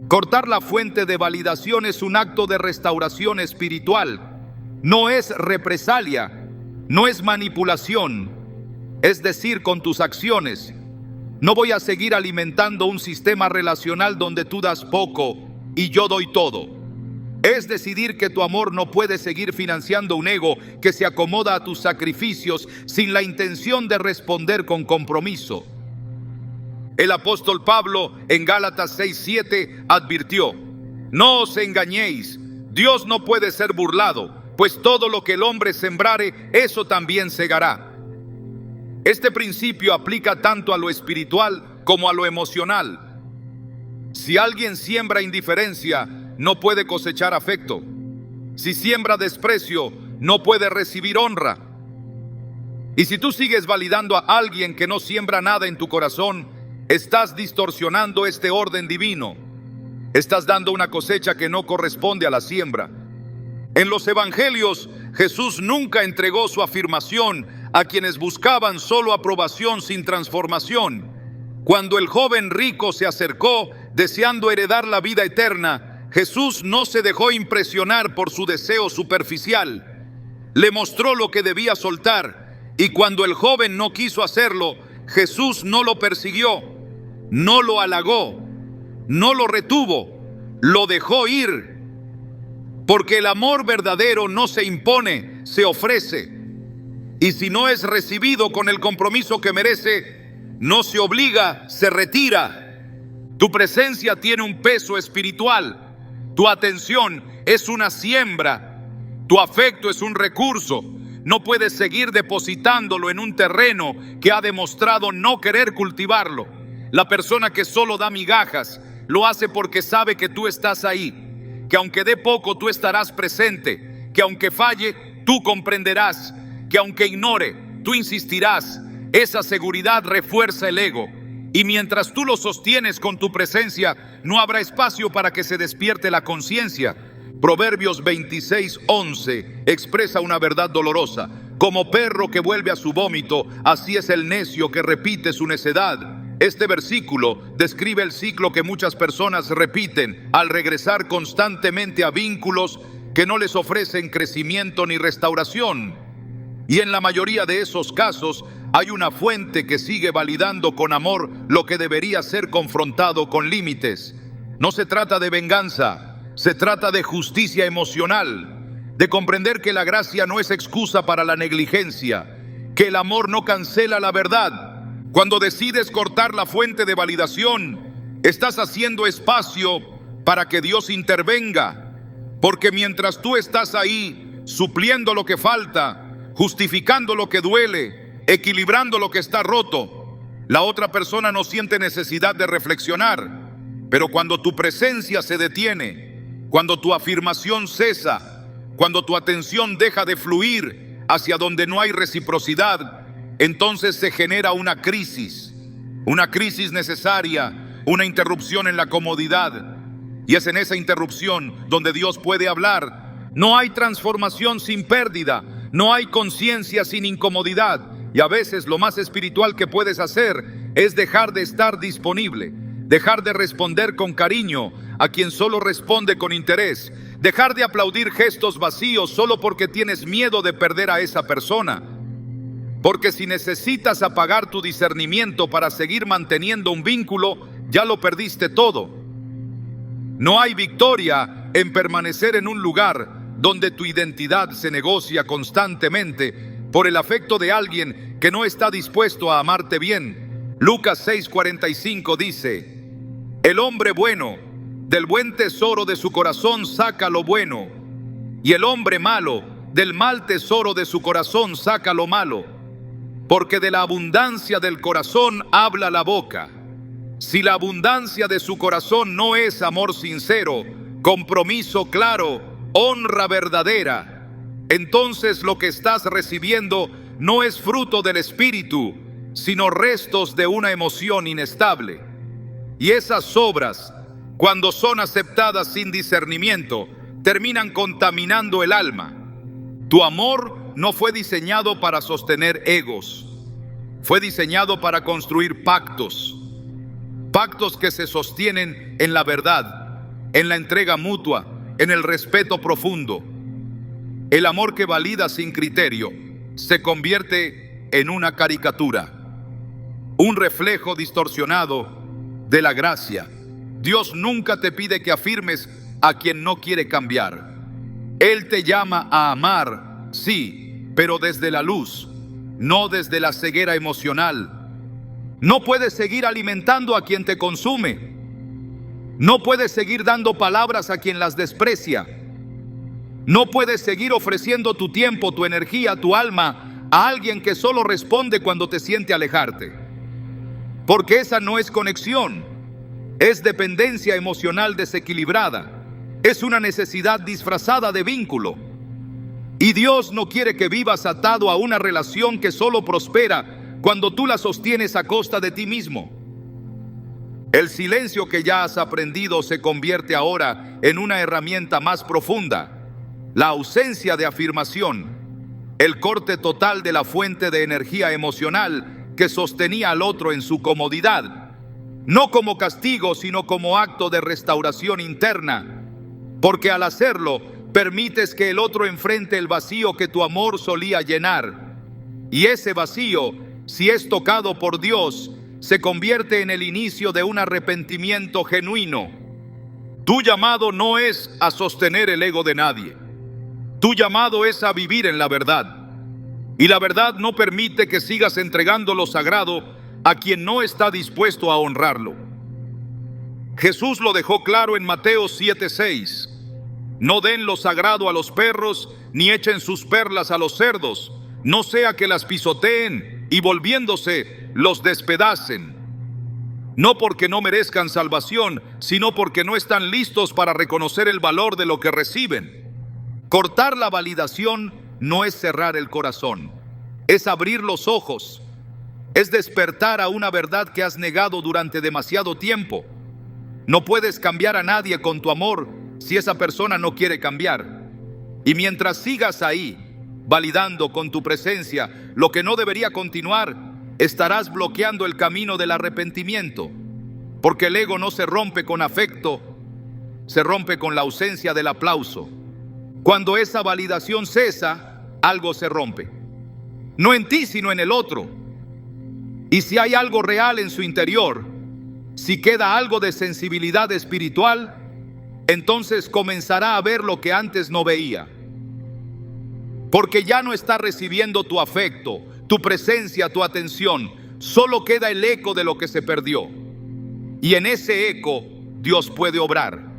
Cortar la fuente de validación es un acto de restauración espiritual. No es represalia, no es manipulación. Es decir, con tus acciones. No voy a seguir alimentando un sistema relacional donde tú das poco y yo doy todo. Es decidir que tu amor no puede seguir financiando un ego que se acomoda a tus sacrificios sin la intención de responder con compromiso. El apóstol Pablo en Gálatas 6:7 advirtió: no os engañéis, Dios no puede ser burlado, pues todo lo que el hombre sembrare, eso también segará. Este principio aplica tanto a lo espiritual como a lo emocional. Si alguien siembra indiferencia, no puede cosechar afecto. Si siembra desprecio, no puede recibir honra. Y si tú sigues validando a alguien que no siembra nada en tu corazón, estás distorsionando este orden divino. Estás dando una cosecha que no corresponde a la siembra. En los evangelios, Jesús nunca entregó su afirmación a quienes buscaban solo aprobación sin transformación. Cuando el joven rico se acercó deseando heredar la vida eterna, Jesús no se dejó impresionar por su deseo superficial. Le mostró lo que debía soltar, y cuando el joven no quiso hacerlo, Jesús no lo persiguió, no lo halagó, no lo retuvo, lo dejó ir. Porque el amor verdadero no se impone, se ofrece. Y si no es recibido con el compromiso que merece, no se obliga, se retira. Tu presencia tiene un peso espiritual. Tu atención es una siembra. Tu afecto es un recurso. No puedes seguir depositándolo en un terreno que ha demostrado no querer cultivarlo. La persona que solo da migajas lo hace porque sabe que tú estás ahí, que aunque dé poco tú estarás presente, que aunque falle tú comprenderás, que aunque ignore, tú insistirás. Esa seguridad refuerza el ego. Y mientras tú lo sostienes con tu presencia, no habrá espacio para que se despierte la conciencia. Proverbios 26:11 expresa una verdad dolorosa. Como perro que vuelve a su vómito, así es el necio que repite su necedad. Este versículo describe el ciclo que muchas personas repiten al regresar constantemente a vínculos que no les ofrecen crecimiento ni restauración. Y en la mayoría de esos casos, Hay una fuente que sigue validando con amor lo que debería ser confrontado con límites. No se trata de venganza, se trata de justicia emocional, de comprender que la gracia no es excusa para la negligencia, que el amor no cancela la verdad. Cuando decides cortar la fuente de validación, estás haciendo espacio para que Dios intervenga, porque mientras tú estás ahí, supliendo lo que falta, justificando lo que duele, equilibrando lo que está roto, la otra persona no siente necesidad de reflexionar. Pero cuando tu presencia se detiene, cuando tu afirmación cesa, cuando tu atención deja de fluir hacia donde no hay reciprocidad, entonces se genera una crisis necesaria, una interrupción en la comodidad. Y es en esa interrupción donde Dios puede hablar. No hay transformación sin pérdida, no hay conciencia sin incomodidad. Y a veces lo más espiritual que puedes hacer es dejar de estar disponible, dejar de responder con cariño a quien solo responde con interés, dejar de aplaudir gestos vacíos solo porque tienes miedo de perder a esa persona. Porque si necesitas apagar tu discernimiento para seguir manteniendo un vínculo, ya lo perdiste todo. No hay victoria en permanecer en un lugar donde tu identidad se negocia constantemente por el afecto de alguien que no está dispuesto a amarte bien. Lucas 6:45 dice: el hombre bueno, del buen tesoro de su corazón saca lo bueno, y el hombre malo, del mal tesoro de su corazón saca lo malo, porque de la abundancia del corazón habla la boca. Si la abundancia de su corazón no es amor sincero, compromiso claro, honra verdadera, entonces lo que estás recibiendo no es fruto del espíritu, sino restos de una emoción inestable. Y esas obras, cuando son aceptadas sin discernimiento, terminan contaminando el alma. Tu amor no fue diseñado para sostener egos, fue diseñado para construir pactos. Pactos que se sostienen en la verdad, en la entrega mutua, en el respeto profundo. El amor que valida sin criterio se convierte en una caricatura, un reflejo distorsionado de la gracia. Dios nunca te pide que afirmes a quien no quiere cambiar. Él te llama a amar, sí, pero desde la luz, no desde la ceguera emocional. No puedes seguir alimentando a quien te consume. No puedes seguir dando palabras a quien las desprecia. No puedes seguir ofreciendo tu tiempo, tu energía, tu alma a alguien que solo responde cuando te siente alejarte. Porque esa no es conexión, es dependencia emocional desequilibrada, es una necesidad disfrazada de vínculo. Y Dios no quiere que vivas atado a una relación que solo prospera cuando tú la sostienes a costa de ti mismo. El silencio que ya has aprendido se convierte ahora en una herramienta más profunda. La ausencia de afirmación, el corte total de la fuente de energía emocional que sostenía al otro en su comodidad, no como castigo, sino como acto de restauración interna, porque al hacerlo, permites que el otro enfrente el vacío que tu amor solía llenar. Y ese vacío, si es tocado por Dios, se convierte en el inicio de un arrepentimiento genuino. Tu llamado no es a sostener el ego de nadie. Tu llamado es a vivir en la verdad. Y la verdad no permite que sigas entregando lo sagrado a quien no está dispuesto a honrarlo. Jesús lo dejó claro en Mateo 7:6. No den lo sagrado a los perros, ni echen sus perlas a los cerdos, no sea que las pisoteen y volviéndose los despedacen. No porque no merezcan salvación, sino porque no están listos para reconocer el valor de lo que reciben. Cortar la validación no es cerrar el corazón, es abrir los ojos, es despertar a una verdad que has negado durante demasiado tiempo. No puedes cambiar a nadie con tu amor si esa persona no quiere cambiar. Y mientras sigas ahí, validando con tu presencia lo que no debería continuar, estarás bloqueando el camino del arrepentimiento, porque el ego no se rompe con afecto, se rompe con la ausencia del aplauso. Cuando esa validación cesa, algo se rompe. No en ti, sino en el otro. Y si hay algo real en su interior, si queda algo de sensibilidad espiritual, entonces comenzará a ver lo que antes no veía. Porque ya no está recibiendo tu afecto, tu presencia, tu atención. Solo queda el eco de lo que se perdió. Y en ese eco Dios puede obrar.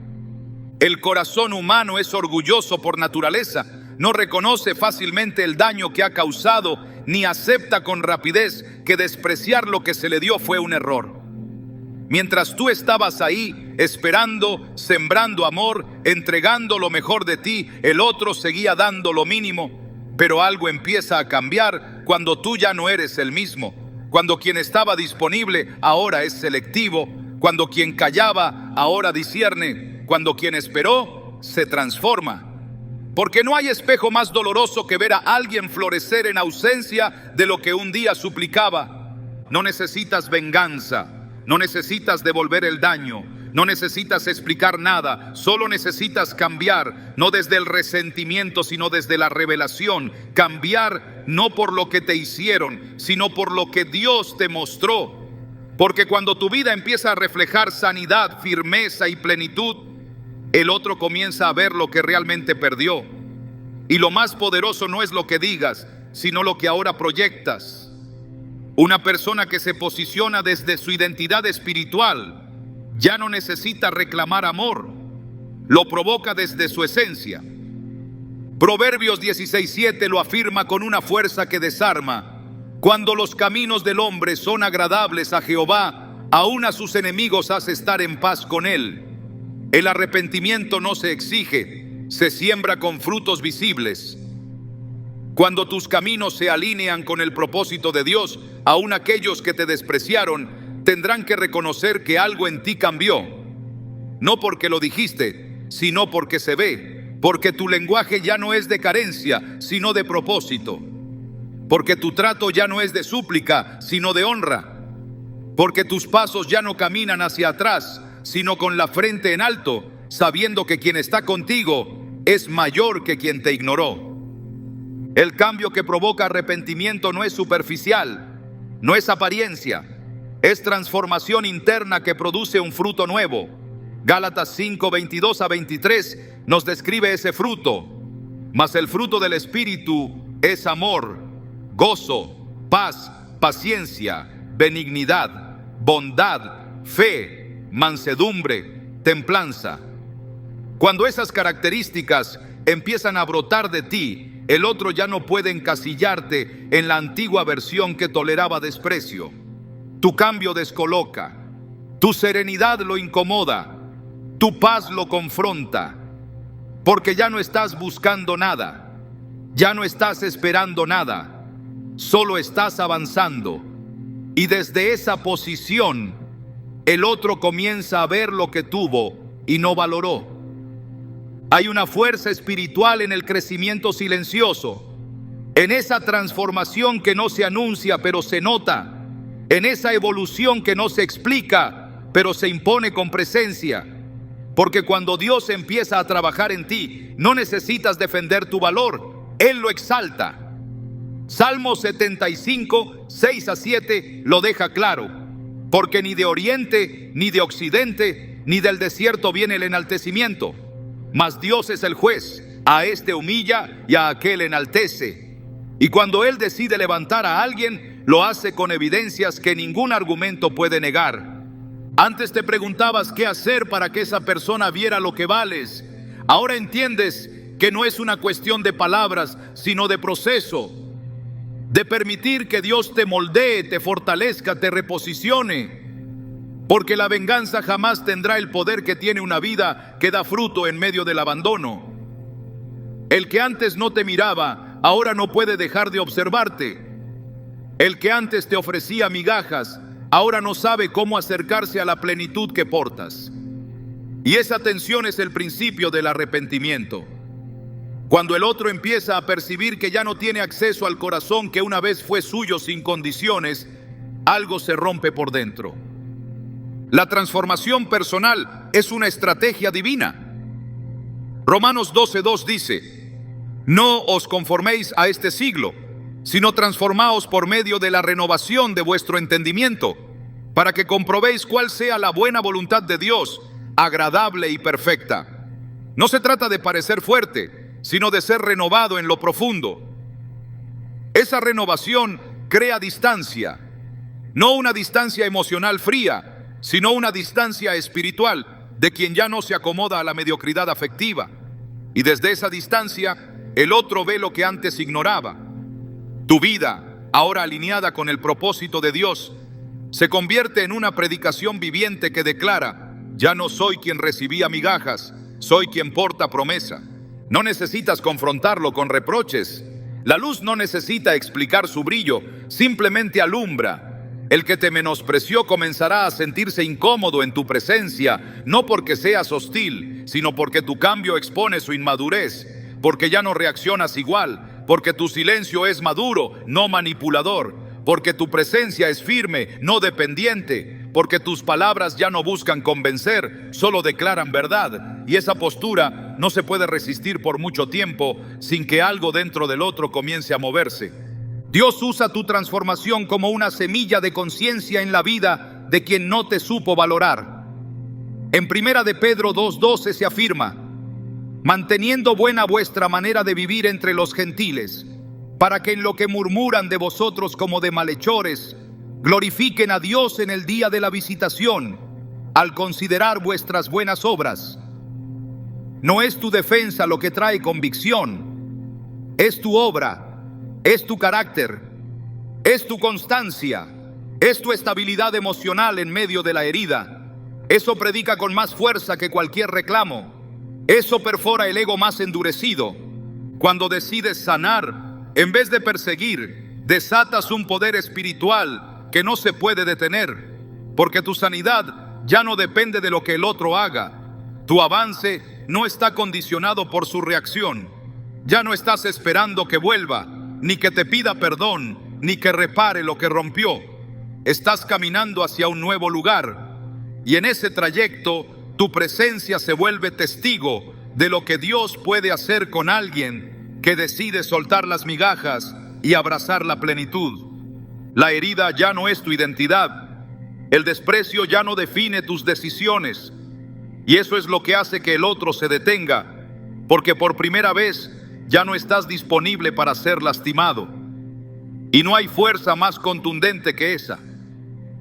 El corazón humano es orgulloso por naturaleza. No reconoce fácilmente el daño que ha causado, ni acepta con rapidez que despreciar lo que se le dio fue un error. Mientras tú estabas ahí, esperando, sembrando amor, entregando lo mejor de ti, el otro seguía dando lo mínimo. Pero algo empieza a cambiar cuando tú ya no eres el mismo. Cuando quien estaba disponible ahora es selectivo. Cuando quien callaba ahora discierne. Cuando quien esperó se transforma. Porque no hay espejo más doloroso que ver a alguien florecer en ausencia de lo que un día suplicaba. No necesitas venganza. No necesitas devolver el daño, no necesitas explicar nada, solo necesitas cambiar, no desde el resentimiento, sino desde la revelación. Cambiar no por lo que te hicieron, sino por lo que Dios te mostró. Porque cuando tu vida empieza a reflejar sanidad, firmeza y plenitud, el otro comienza a ver lo que realmente perdió. Y lo más poderoso no es lo que digas, sino lo que ahora proyectas. Una persona que se posiciona desde su identidad espiritual ya no necesita reclamar amor, lo provoca desde su esencia. Proverbios 16:7 lo afirma con una fuerza que desarma. Cuando los caminos del hombre son agradables a Jehová, aún a sus enemigos hace estar en paz con él. El arrepentimiento no se exige, se siembra con frutos visibles. Cuando tus caminos se alinean con el propósito de Dios, aún aquellos que te despreciaron tendrán que reconocer que algo en ti cambió. No porque lo dijiste, sino porque se ve. Porque tu lenguaje ya no es de carencia, sino de propósito. Porque tu trato ya no es de súplica, sino de honra. Porque tus pasos ya no caminan hacia atrás, sino con la frente en alto, sabiendo que quien está contigo es mayor que quien te ignoró. El cambio que provoca arrepentimiento no es superficial, no es apariencia, es transformación interna que produce un fruto nuevo. Gálatas 5:22-23 nos describe ese fruto. Mas el fruto del Espíritu es amor, gozo, paz, paciencia, benignidad, bondad, fe, mansedumbre, templanza. Cuando esas características empiezan a brotar de ti, el otro ya no puede encasillarte en la antigua versión que toleraba desprecio. Tu cambio descoloca, tu serenidad lo incomoda, tu paz lo confronta, porque ya no estás buscando nada, ya no estás esperando nada, solo estás avanzando. Y desde esa posición, el otro comienza a ver lo que tuvo y no valoró. Hay una fuerza espiritual en el crecimiento silencioso, en esa transformación que no se anuncia pero se nota, en esa evolución que no se explica pero se impone con presencia. Porque cuando Dios empieza a trabajar en ti, no necesitas defender tu valor, Él lo exalta. Salmo 75, 6-7 lo deja claro. Porque ni de oriente, ni de occidente, ni del desierto viene el enaltecimiento. Mas Dios es el juez, a este humilla y a aquel enaltece. Y cuando Él decide levantar a alguien, lo hace con evidencias que ningún argumento puede negar. Antes te preguntabas qué hacer para que esa persona viera lo que vales. Ahora entiendes que no es una cuestión de palabras, sino de proceso. De permitir que Dios te moldee, te fortalezca, te reposicione. Porque la venganza jamás tendrá el poder que tiene una vida que da fruto en medio del abandono. El que antes no te miraba, ahora no puede dejar de observarte. El que antes te ofrecía migajas, ahora no sabe cómo acercarse a la plenitud que portas. Y esa tensión es el principio del arrepentimiento. Cuando el otro empieza a percibir que ya no tiene acceso al corazón que una vez fue suyo sin condiciones, algo se rompe por dentro. La transformación personal es una estrategia divina. Romanos 12:2 dice: no os conforméis a este siglo, sino transformaos por medio de la renovación de vuestro entendimiento, para que comprobéis cuál sea la buena voluntad de Dios, agradable y perfecta. No se trata de parecer fuerte, sino de ser renovado en lo profundo. Esa renovación crea distancia, no una distancia emocional fría, sino una distancia espiritual de quien ya no se acomoda a la mediocridad afectiva. Y desde esa distancia, el otro ve lo que antes ignoraba. Tu vida, ahora alineada con el propósito de Dios, se convierte en una predicación viviente que declara: ya no soy quien recibía migajas, soy quien porta promesa. No necesitas confrontarlo con reproches. La luz no necesita explicar su brillo, simplemente alumbra. El que te menospreció comenzará a sentirse incómodo en tu presencia, no porque seas hostil, sino porque tu cambio expone su inmadurez, porque ya no reaccionas igual, porque tu silencio es maduro, no manipulador, porque tu presencia es firme, no dependiente, porque tus palabras ya no buscan convencer, solo declaran verdad. Y esa postura no se puede resistir por mucho tiempo sin que algo dentro del otro comience a moverse. Dios usa tu transformación como una semilla de conciencia en la vida de quien no te supo valorar. En 1 de Pedro 2:12 se afirma: manteniendo buena vuestra manera de vivir entre los gentiles, para que en lo que murmuran de vosotros como de malhechores, glorifiquen a Dios en el día de la visitación, al considerar vuestras buenas obras. No es tu defensa lo que trae convicción, es tu obra, es tu carácter, es tu constancia, es tu estabilidad emocional en medio de la herida. Eso predica con más fuerza que cualquier reclamo. Eso perfora el ego más endurecido. Cuando decides sanar, en vez de perseguir, desatas un poder espiritual que no se puede detener, porque tu sanidad ya no depende de lo que el otro haga. Tu avance no está condicionado por su reacción. Ya no estás esperando que vuelva, ni que te pida perdón, ni que repare lo que rompió. Estás caminando hacia un nuevo lugar, y en ese trayecto tu presencia se vuelve testigo de lo que Dios puede hacer con alguien que decide soltar las migajas y abrazar la plenitud. La herida ya no es tu identidad. El desprecio ya no define tus decisiones. Y eso es lo que hace que el otro se detenga, porque por primera vez ya no estás disponible para ser lastimado. Y no hay fuerza más contundente que esa,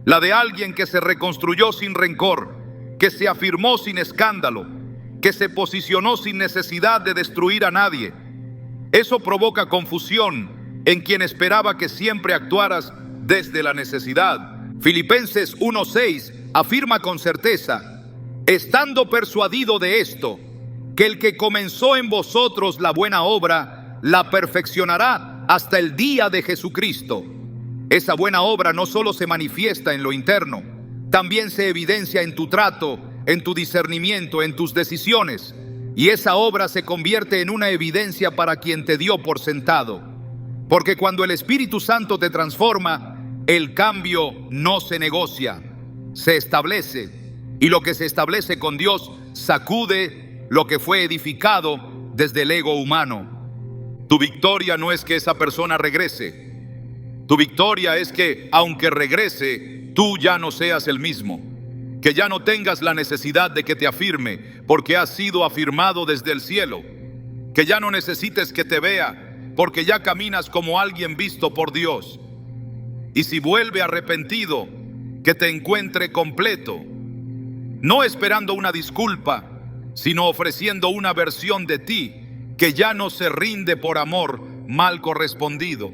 la de alguien que se reconstruyó sin rencor, que se afirmó sin escándalo, que se posicionó sin necesidad de destruir a nadie. Eso provoca confusión en quien esperaba que siempre actuaras desde la necesidad. Filipenses 1:6 afirma con certeza: estando persuadido de esto, que el que comenzó en vosotros la buena obra, la perfeccionará hasta el día de Jesucristo. Esa buena obra no solo se manifiesta en lo interno, también se evidencia en tu trato, en tu discernimiento, en tus decisiones. Y esa obra se convierte en una evidencia para quien te dio por sentado. Porque cuando el Espíritu Santo te transforma, el cambio no se negocia, se establece. Y lo que se establece con Dios sacude lo que fue edificado desde el ego humano. Tu victoria no es que esa persona regrese. Tu victoria es que, aunque regrese, tú ya no seas el mismo. Que ya no tengas la necesidad de que te afirme, porque has sido afirmado desde el cielo. Que ya no necesites que te vea, porque ya caminas como alguien visto por Dios. Y si vuelve arrepentido, que te encuentre completo, no esperando una disculpa, sino ofreciendo una versión de ti que ya no se rinde por amor mal correspondido.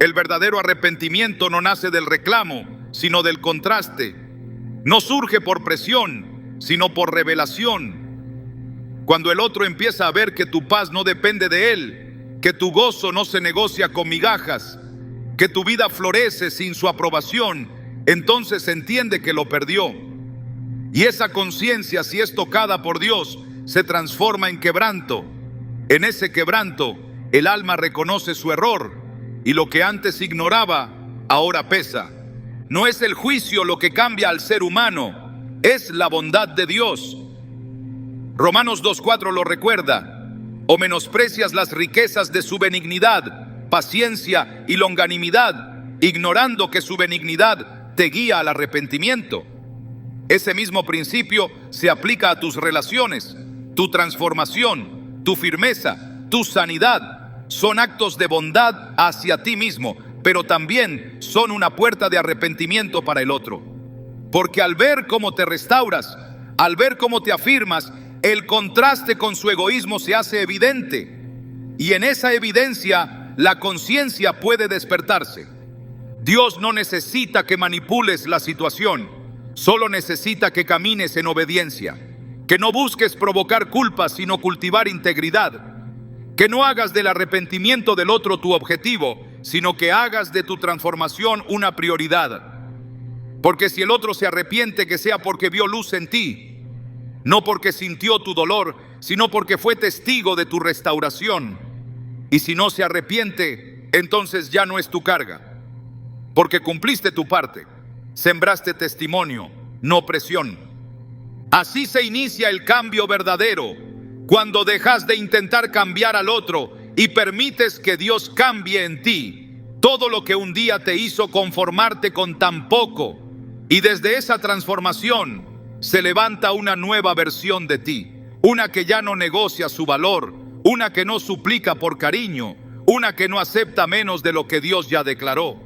El verdadero arrepentimiento no nace del reclamo, sino del contraste. No surge por presión, sino por revelación. Cuando el otro empieza a ver que tu paz no depende de él, que tu gozo no se negocia con migajas, que tu vida florece sin su aprobación, entonces entiende que lo perdió. Y esa conciencia, si es tocada por Dios, se transforma en quebranto. En ese quebranto, el alma reconoce su error, y lo que antes ignoraba, ahora pesa. No es el juicio lo que cambia al ser humano, es la bondad de Dios. Romanos 2:4 lo recuerda: o menosprecias las riquezas de su benignidad, paciencia y longanimidad, ignorando que su benignidad te guía al arrepentimiento. Ese mismo principio se aplica a tus relaciones. Tu transformación, tu firmeza, tu sanidad son actos de bondad hacia ti mismo, pero también son una puerta de arrepentimiento para el otro. Porque al ver cómo te restauras, al ver cómo te afirmas, el contraste con su egoísmo se hace evidente. Y en esa evidencia, la conciencia puede despertarse. Dios no necesita que manipules la situación, solo necesita que camines en obediencia, que no busques provocar culpas, sino cultivar integridad, que no hagas del arrepentimiento del otro tu objetivo, sino que hagas de tu transformación una prioridad. Porque si el otro se arrepiente, que sea porque vio luz en ti, no porque sintió tu dolor, sino porque fue testigo de tu restauración. Y si no se arrepiente, entonces ya no es tu carga, porque cumpliste tu parte, sembraste testimonio, no presión. Así se inicia el cambio verdadero, cuando dejas de intentar cambiar al otro y permites que Dios cambie en ti todo lo que un día te hizo conformarte con tan poco. Y desde esa transformación se levanta una nueva versión de ti, una que ya no negocia su valor, una que no suplica por cariño, una que no acepta menos de lo que Dios ya declaró.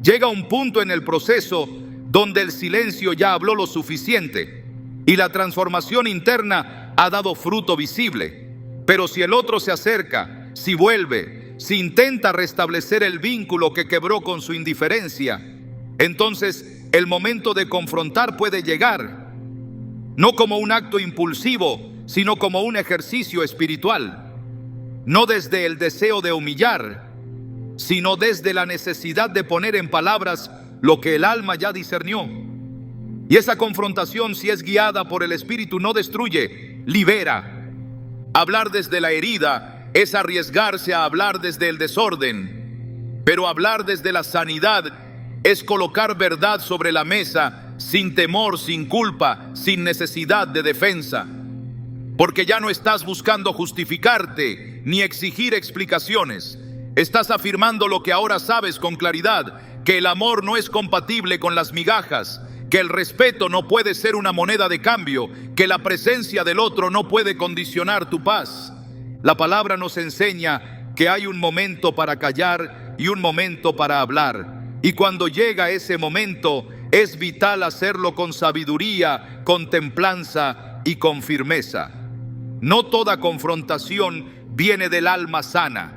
Llega un punto en el proceso donde el silencio ya habló lo suficiente y la transformación interna ha dado fruto visible. Pero si el otro se acerca, si vuelve, si intenta restablecer el vínculo que quebró con su indiferencia, entonces el momento de confrontar puede llegar, no como un acto impulsivo, sino como un ejercicio espiritual, no desde el deseo de humillar, sino desde la necesidad de poner en palabras lo que el alma ya discernió. Y esa confrontación, si es guiada por el Espíritu, no destruye, libera. Hablar desde la herida es arriesgarse a hablar desde el desorden, pero hablar desde la sanidad es colocar verdad sobre la mesa, sin temor, sin culpa, sin necesidad de defensa. Porque ya no estás buscando justificarte ni exigir explicaciones. Estás afirmando lo que ahora sabes con claridad, que el amor no es compatible con las migajas, que el respeto no puede ser una moneda de cambio, que la presencia del otro no puede condicionar tu paz. La palabra nos enseña que hay un momento para callar y un momento para hablar. Y cuando llega ese momento, es vital hacerlo con sabiduría, con templanza y con firmeza. No toda confrontación viene del alma sana.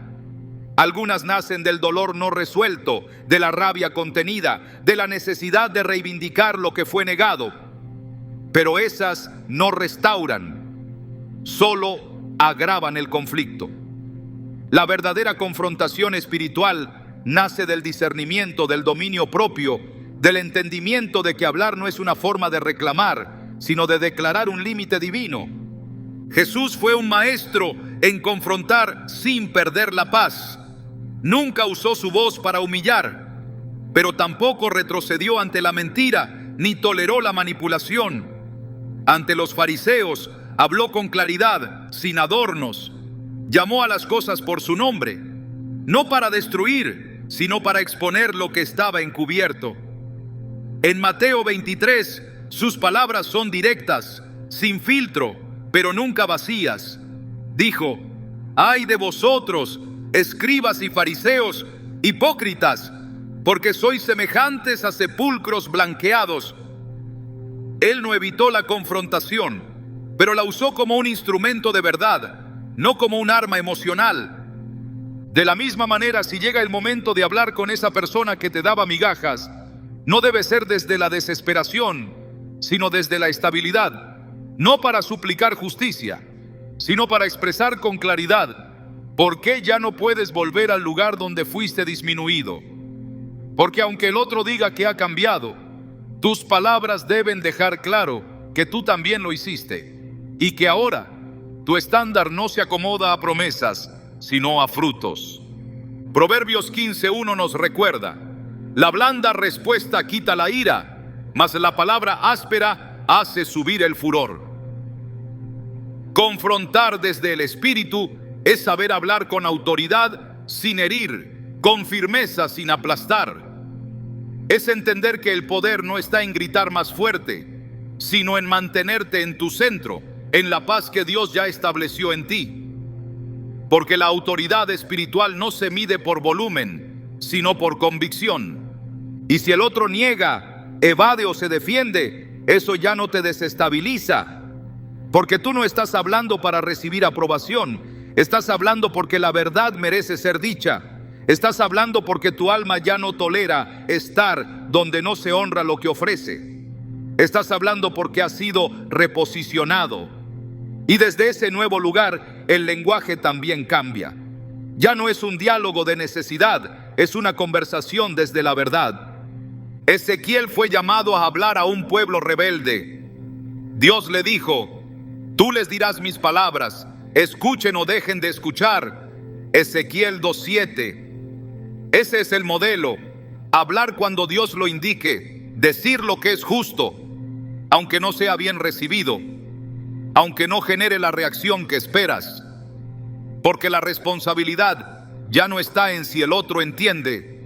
Algunas nacen del dolor no resuelto, de la rabia contenida, de la necesidad de reivindicar lo que fue negado. Pero esas no restauran, solo agravan el conflicto. La verdadera confrontación espiritual nace del discernimiento, del dominio propio, del entendimiento de que hablar no es una forma de reclamar, sino de declarar un límite divino. Jesús fue un maestro en confrontar sin perder la paz. Nunca usó su voz para humillar, pero tampoco retrocedió ante la mentira, ni toleró la manipulación. Ante los fariseos habló con claridad, sin adornos. Llamó a las cosas por su nombre, no para destruir, sino para exponer lo que estaba encubierto. En Mateo 23, sus palabras son directas, sin filtro, pero nunca vacías. Dijo: «Ay de vosotros, escribas y fariseos, hipócritas, porque sois semejantes a sepulcros blanqueados». Él no evitó la confrontación, pero la usó como un instrumento de verdad, no como un arma emocional. De la misma manera, si llega el momento de hablar con esa persona que te daba migajas, no debe ser desde la desesperación, sino desde la estabilidad, no para suplicar justicia, sino para expresar con claridad por qué ya no puedes volver al lugar donde fuiste disminuido. Porque aunque el otro diga que ha cambiado, tus palabras deben dejar claro que tú también lo hiciste y que ahora tu estándar no se acomoda a promesas, sino a frutos. Proverbios 15:1 nos recuerda: la blanda respuesta quita la ira, mas la palabra áspera hace subir el furor. Confrontar desde el Espíritu es saber hablar con autoridad sin herir, con firmeza, sin aplastar. Es entender que el poder no está en gritar más fuerte, sino en mantenerte en tu centro, en la paz que Dios ya estableció en ti. Porque la autoridad espiritual no se mide por volumen, sino por convicción. Y si el otro niega, evade o se defiende, eso ya no te desestabiliza. Porque tú no estás hablando para recibir aprobación, estás hablando porque la verdad merece ser dicha. Estás hablando porque tu alma ya no tolera estar donde no se honra lo que ofrece. Estás hablando porque has sido reposicionado. Y desde ese nuevo lugar, el lenguaje también cambia. Ya no es un diálogo de necesidad, es una conversación desde la verdad. Ezequiel fue llamado a hablar a un pueblo rebelde. Dios le dijo: tú les dirás mis palabras, escuchen o dejen de escuchar. Ezequiel 2:7. Ese es el modelo: hablar cuando Dios lo indique, decir lo que es justo, aunque no sea bien recibido, aunque no genere la reacción que esperas. Porque la responsabilidad ya no está en si el otro entiende,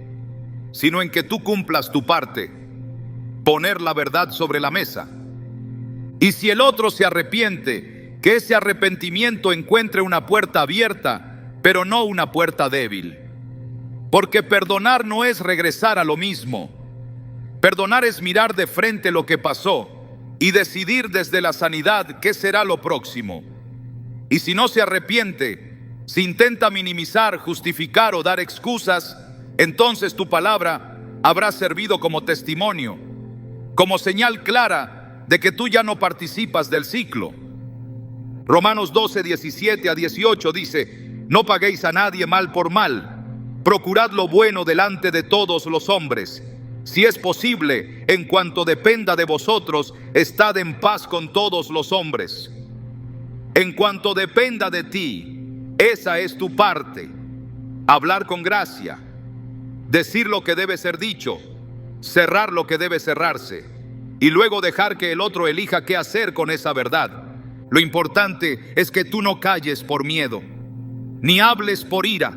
sino en que tú cumplas tu parte, poner la verdad sobre la mesa. Y si el otro se arrepiente, que ese arrepentimiento encuentre una puerta abierta, pero no una puerta débil. Porque perdonar no es regresar a lo mismo. Perdonar es mirar de frente lo que pasó y decidir desde la sanidad qué será lo próximo. Y si no se arrepiente, si intenta minimizar, justificar o dar excusas, entonces tu palabra habrá servido como testimonio, como señal clara de que tú ya no participas del ciclo. Romanos 12:17-18 dice: no paguéis a nadie mal por mal. Procurad lo bueno delante de todos los hombres. Si es posible, en cuanto dependa de vosotros, estad en paz con todos los hombres. En cuanto dependa de ti, esa es tu parte. Hablar con gracia, decir lo que debe ser dicho, cerrar lo que debe cerrarse, y luego dejar que el otro elija qué hacer con esa verdad. Lo importante es que tú no calles por miedo, ni hables por ira,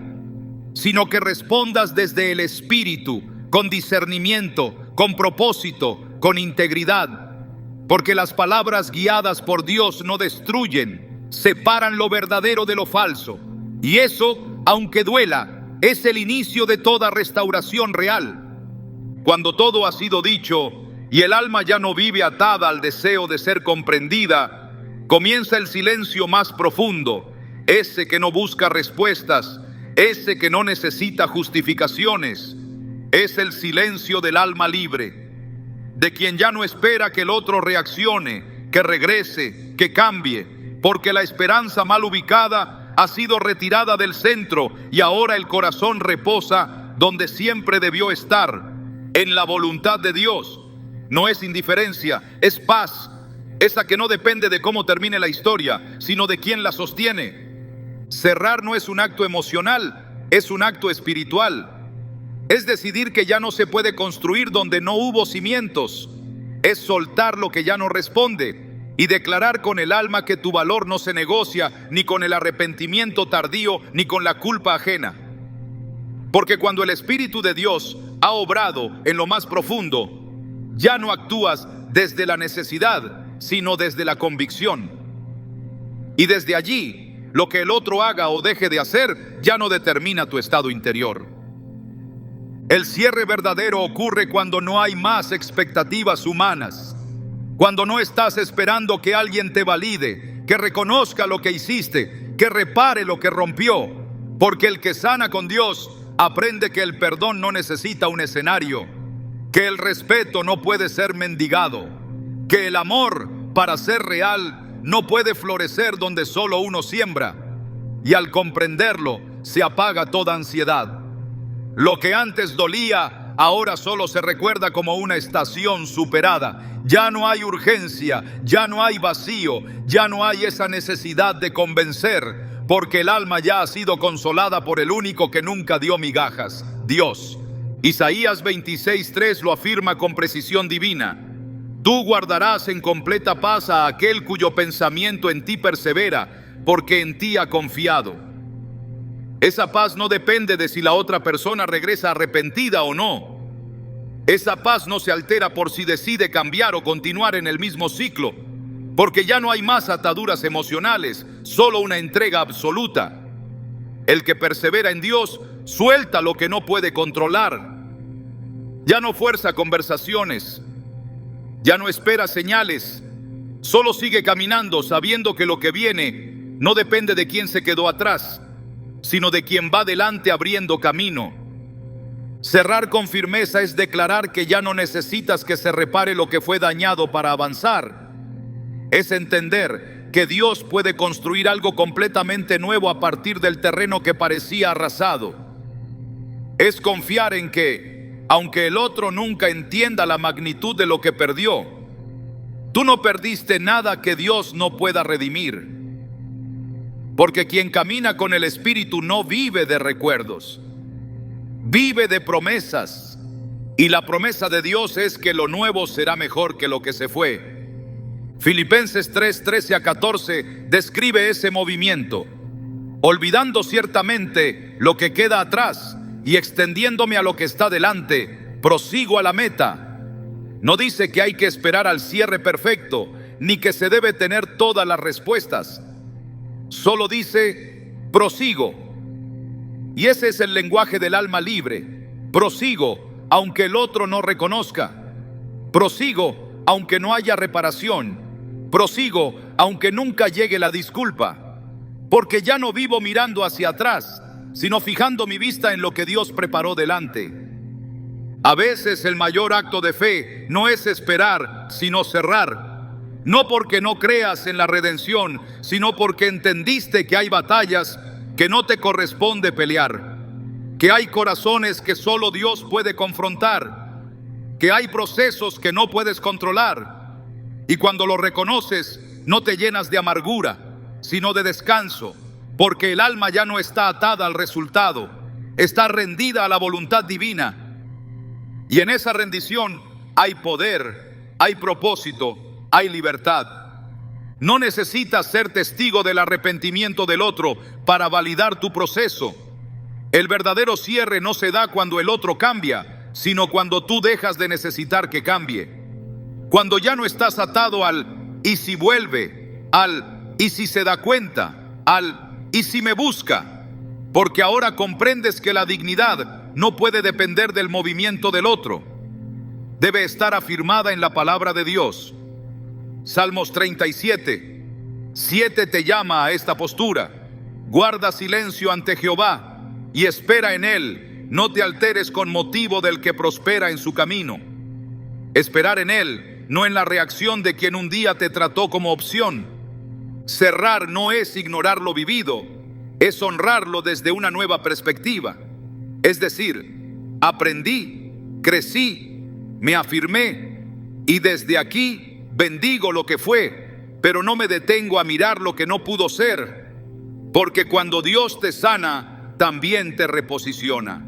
sino que respondas desde el Espíritu, con discernimiento, con propósito, con integridad. Porque las palabras guiadas por Dios no destruyen, separan lo verdadero de lo falso. Y eso, aunque duela, es el inicio de toda restauración real. Cuando todo ha sido dicho y el alma ya no vive atada al deseo de ser comprendida, comienza el silencio más profundo, ese que no busca respuestas, ese que no necesita justificaciones. Es el silencio del alma libre, de quien ya no espera que el otro reaccione, que regrese, que cambie, porque la esperanza mal ubicada ha sido retirada del centro y ahora el corazón reposa donde siempre debió estar, en la voluntad de Dios. No es indiferencia, es paz, esa que no depende de cómo termine la historia, sino de quién la sostiene. Cerrar no es un acto emocional, es un acto espiritual. Es decidir que ya no se puede construir donde no hubo cimientos. Es soltar lo que ya no responde y declarar con el alma que tu valor no se negocia ni con el arrepentimiento tardío ni con la culpa ajena. Porque cuando el Espíritu de Dios ha obrado en lo más profundo, ya no actúas desde la necesidad, sino desde la convicción. Y desde allí, lo que el otro haga o deje de hacer ya no determina tu estado interior. El cierre verdadero ocurre cuando no hay más expectativas humanas, cuando no estás esperando que alguien te valide, que reconozca lo que hiciste, que repare lo que rompió, porque el que sana con Dios aprende que el perdón no necesita un escenario, que el respeto no puede ser mendigado, que el amor, para ser real, no puede florecer donde solo uno siembra, y al comprenderlo se apaga toda ansiedad. Lo que antes dolía, ahora solo se recuerda como una estación superada. Ya no hay urgencia, ya no hay vacío, ya no hay esa necesidad de convencer, porque el alma ya ha sido consolada por el único que nunca dio migajas, Dios. Isaías 26:3 lo afirma con precisión divina. Tú guardarás en completa paz a aquel cuyo pensamiento en ti persevera, porque en ti ha confiado. Esa paz no depende de si la otra persona regresa arrepentida o no. Esa paz no se altera por si decide cambiar o continuar en el mismo ciclo, porque ya no hay más ataduras emocionales, solo una entrega absoluta. El que persevera en Dios suelta lo que no puede controlar. Ya no fuerza conversaciones, ya no espera señales, solo sigue caminando sabiendo que lo que viene no depende de quién se quedó atrás, sino de quien va delante abriendo camino. Cerrar con firmeza es declarar que ya no necesitas que se repare lo que fue dañado para avanzar. Es entender que Dios puede construir algo completamente nuevo a partir del terreno que parecía arrasado. Es confiar en que, aunque el otro nunca entienda la magnitud de lo que perdió, tú no perdiste nada que Dios no pueda redimir. Porque quien camina con el Espíritu no vive de recuerdos, vive de promesas. Y la promesa de Dios es que lo nuevo será mejor que lo que se fue. Filipenses 3:13-14 describe ese movimiento. Olvidando ciertamente lo que queda atrás y extendiéndome a lo que está delante, prosigo a la meta. No dice que hay que esperar al cierre perfecto, ni que se debe tener todas las respuestas. Solo dice, prosigo. Y ese es el lenguaje del alma libre. Prosigo, aunque el otro no reconozca. Prosigo, aunque no haya reparación. Prosigo, aunque nunca llegue la disculpa. Porque ya no vivo mirando hacia atrás, sino fijando mi vista en lo que Dios preparó delante. A veces el mayor acto de fe no es esperar, sino cerrar. No porque no creas en la redención, sino porque entendiste que hay batallas que no te corresponde pelear, que hay corazones que solo Dios puede confrontar, que hay procesos que no puedes controlar. Y cuando lo reconoces, no te llenas de amargura, sino de descanso, porque el alma ya no está atada al resultado, está rendida a la voluntad divina. Y en esa rendición hay poder, hay propósito, hay libertad. No necesitas ser testigo del arrepentimiento del otro para validar tu proceso. El verdadero cierre no se da cuando el otro cambia, sino cuando tú dejas de necesitar que cambie. Cuando ya no estás atado al ¿y si vuelve?, al ¿y si se da cuenta?, al ¿y si me busca?, porque ahora comprendes que la dignidad no puede depender del movimiento del otro. Debe estar afirmada en la palabra de Dios. Salmos 37:7 te llama a esta postura. Guarda silencio ante Jehová y espera en Él. No te alteres con motivo del que prospera en su camino. Esperar en Él, no en la reacción de quien un día te trató como opción. Cerrar no es ignorar lo vivido, es honrarlo desde una nueva perspectiva. Es decir, aprendí, crecí, me afirmé y desde aquí bendigo lo que fue, pero no me detengo a mirar lo que no pudo ser, porque cuando Dios te sana, también te reposiciona.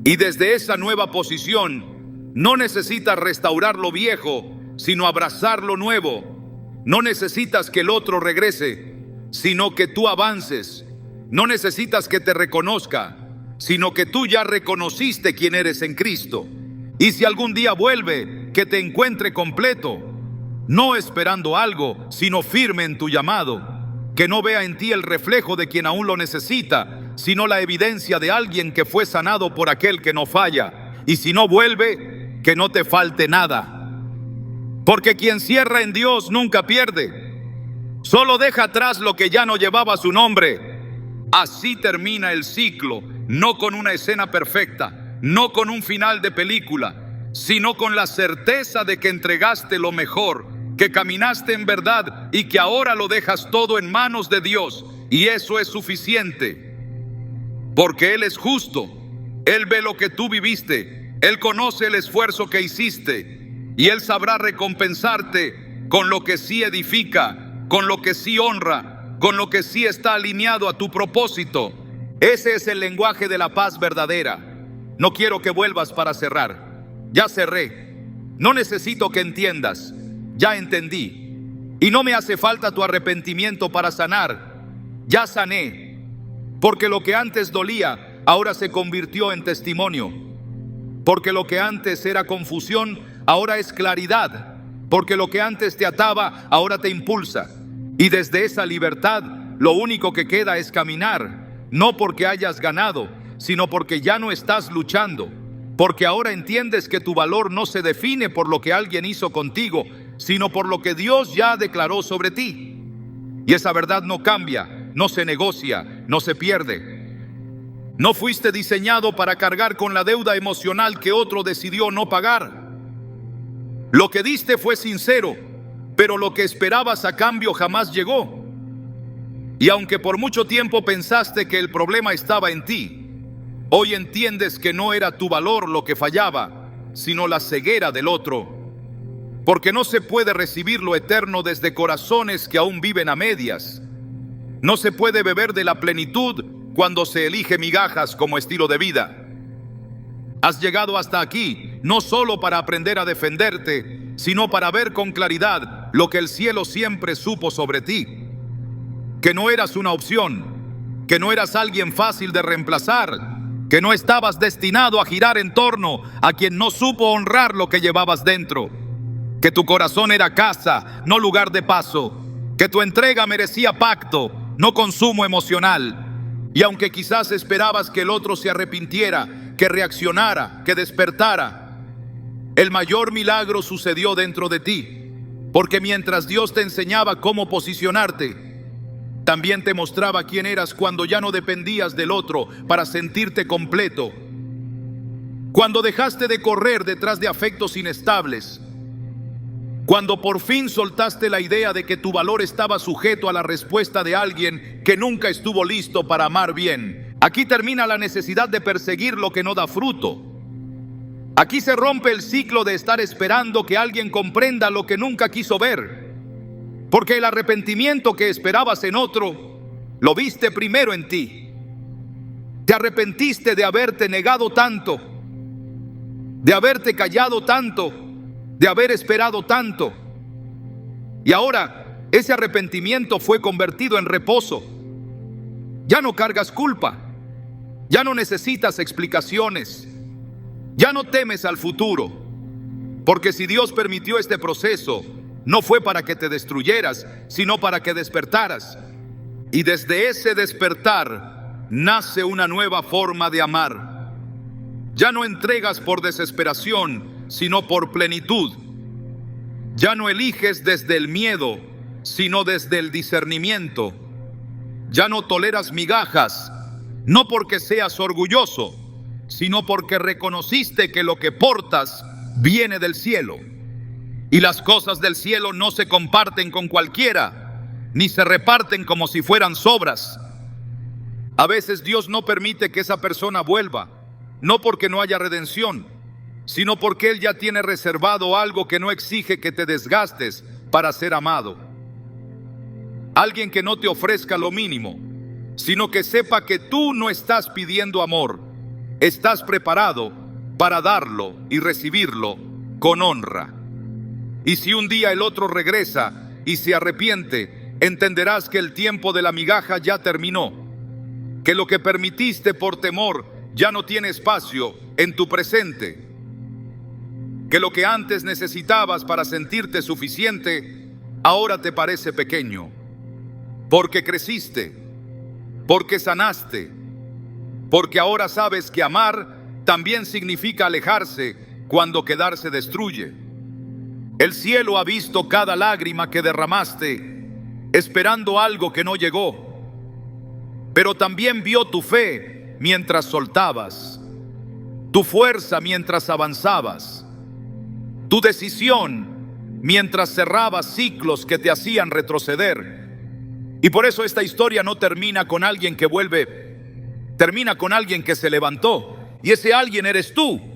Y desde esa nueva posición, no necesitas restaurar lo viejo, sino abrazar lo nuevo. No necesitas que el otro regrese, sino que tú avances. No necesitas que te reconozca, sino que tú ya reconociste quién eres en Cristo. Y si algún día vuelve, que te encuentre completo, no esperando algo, sino firme en tu llamado. Que no vea en ti el reflejo de quien aún lo necesita, sino la evidencia de alguien que fue sanado por aquel que no falla. Y si no vuelve, que no te falte nada. Porque quien cierra en Dios nunca pierde. Solo deja atrás lo que ya no llevaba su nombre. Así termina el ciclo, no con una escena perfecta, no con un final de película, sino con la certeza de que entregaste lo mejor, que caminaste en verdad y que ahora lo dejas todo en manos de Dios. Y eso es suficiente, porque Él es justo. Él ve lo que tú viviste, Él conoce el esfuerzo que hiciste y Él sabrá recompensarte con lo que sí edifica, con lo que sí honra, con lo que sí está alineado a tu propósito. Ese es el lenguaje de la paz verdadera. No quiero que vuelvas para cerrar. Ya cerré. No necesito que entiendas. Ya entendí. Y no me hace falta tu arrepentimiento para sanar. Ya sané. Porque lo que antes dolía, ahora se convirtió en testimonio. Porque lo que antes era confusión, ahora es claridad. Porque lo que antes te ataba, ahora te impulsa. Y desde esa libertad, lo único que queda es caminar, no porque hayas ganado, sino porque ya no estás luchando. Porque ahora entiendes que tu valor no se define por lo que alguien hizo contigo, sino por lo que Dios ya declaró sobre ti. Y esa verdad no cambia, no se negocia, no se pierde. No fuiste diseñado para cargar con la deuda emocional que otro decidió no pagar. Lo que diste fue sincero, pero lo que esperabas a cambio jamás llegó. Y aunque por mucho tiempo pensaste que el problema estaba en ti, hoy entiendes que no era tu valor lo que fallaba, sino la ceguera del otro. Porque no se puede recibir lo eterno desde corazones que aún viven a medias. No se puede beber de la plenitud cuando se elige migajas como estilo de vida. Has llegado hasta aquí, no solo para aprender a defenderte, sino para ver con claridad lo que el cielo siempre supo sobre ti. Que no eras una opción, que no eras alguien fácil de reemplazar, que no estabas destinado a girar en torno a quien no supo honrar lo que llevabas dentro, que tu corazón era casa, no lugar de paso, que tu entrega merecía pacto, no consumo emocional. Y aunque quizás esperabas que el otro se arrepintiera, que reaccionara, que despertara, el mayor milagro sucedió dentro de ti, porque mientras Dios te enseñaba cómo posicionarte, también te mostraba quién eras cuando ya no dependías del otro para sentirte completo. Cuando dejaste de correr detrás de afectos inestables. Cuando por fin soltaste la idea de que tu valor estaba sujeto a la respuesta de alguien que nunca estuvo listo para amar bien. Aquí termina la necesidad de perseguir lo que no da fruto. Aquí se rompe el ciclo de estar esperando que alguien comprenda lo que nunca quiso ver. Porque el arrepentimiento que esperabas en otro, lo viste primero en ti. Te arrepentiste de haberte negado tanto, de haberte callado tanto, de haber esperado tanto. Y ahora ese arrepentimiento fue convertido en reposo. Ya no cargas culpa, ya no necesitas explicaciones, ya no temes al futuro. Porque si Dios permitió este proceso, no fue para que te destruyeras, sino para que despertaras. Y desde ese despertar nace una nueva forma de amar. Ya no entregas por desesperación, sino por plenitud. Ya no eliges desde el miedo, sino desde el discernimiento. Ya no toleras migajas, no porque seas orgulloso, sino porque reconociste que lo que portas viene del cielo. Y las cosas del cielo no se comparten con cualquiera, ni se reparten como si fueran sobras. A veces Dios no permite que esa persona vuelva, no porque no haya redención, sino porque Él ya tiene reservado algo que no exige que te desgastes para ser amado. Alguien que no te ofrezca lo mínimo, sino que sepa que tú no estás pidiendo amor, estás preparado para darlo y recibirlo con honra. Y si un día el otro regresa y se arrepiente, entenderás que el tiempo de la migaja ya terminó, que lo que permitiste por temor ya no tiene espacio en tu presente, que lo que antes necesitabas para sentirte suficiente, ahora te parece pequeño, porque creciste, porque sanaste, porque ahora sabes que amar también significa alejarse cuando quedarse destruye. El cielo ha visto cada lágrima que derramaste, esperando algo que no llegó, pero también vio tu fe mientras soltabas, tu fuerza mientras avanzabas, tu decisión mientras cerrabas ciclos que te hacían retroceder. Y por eso esta historia no termina con alguien que vuelve, termina con alguien que se levantó, y ese alguien eres tú.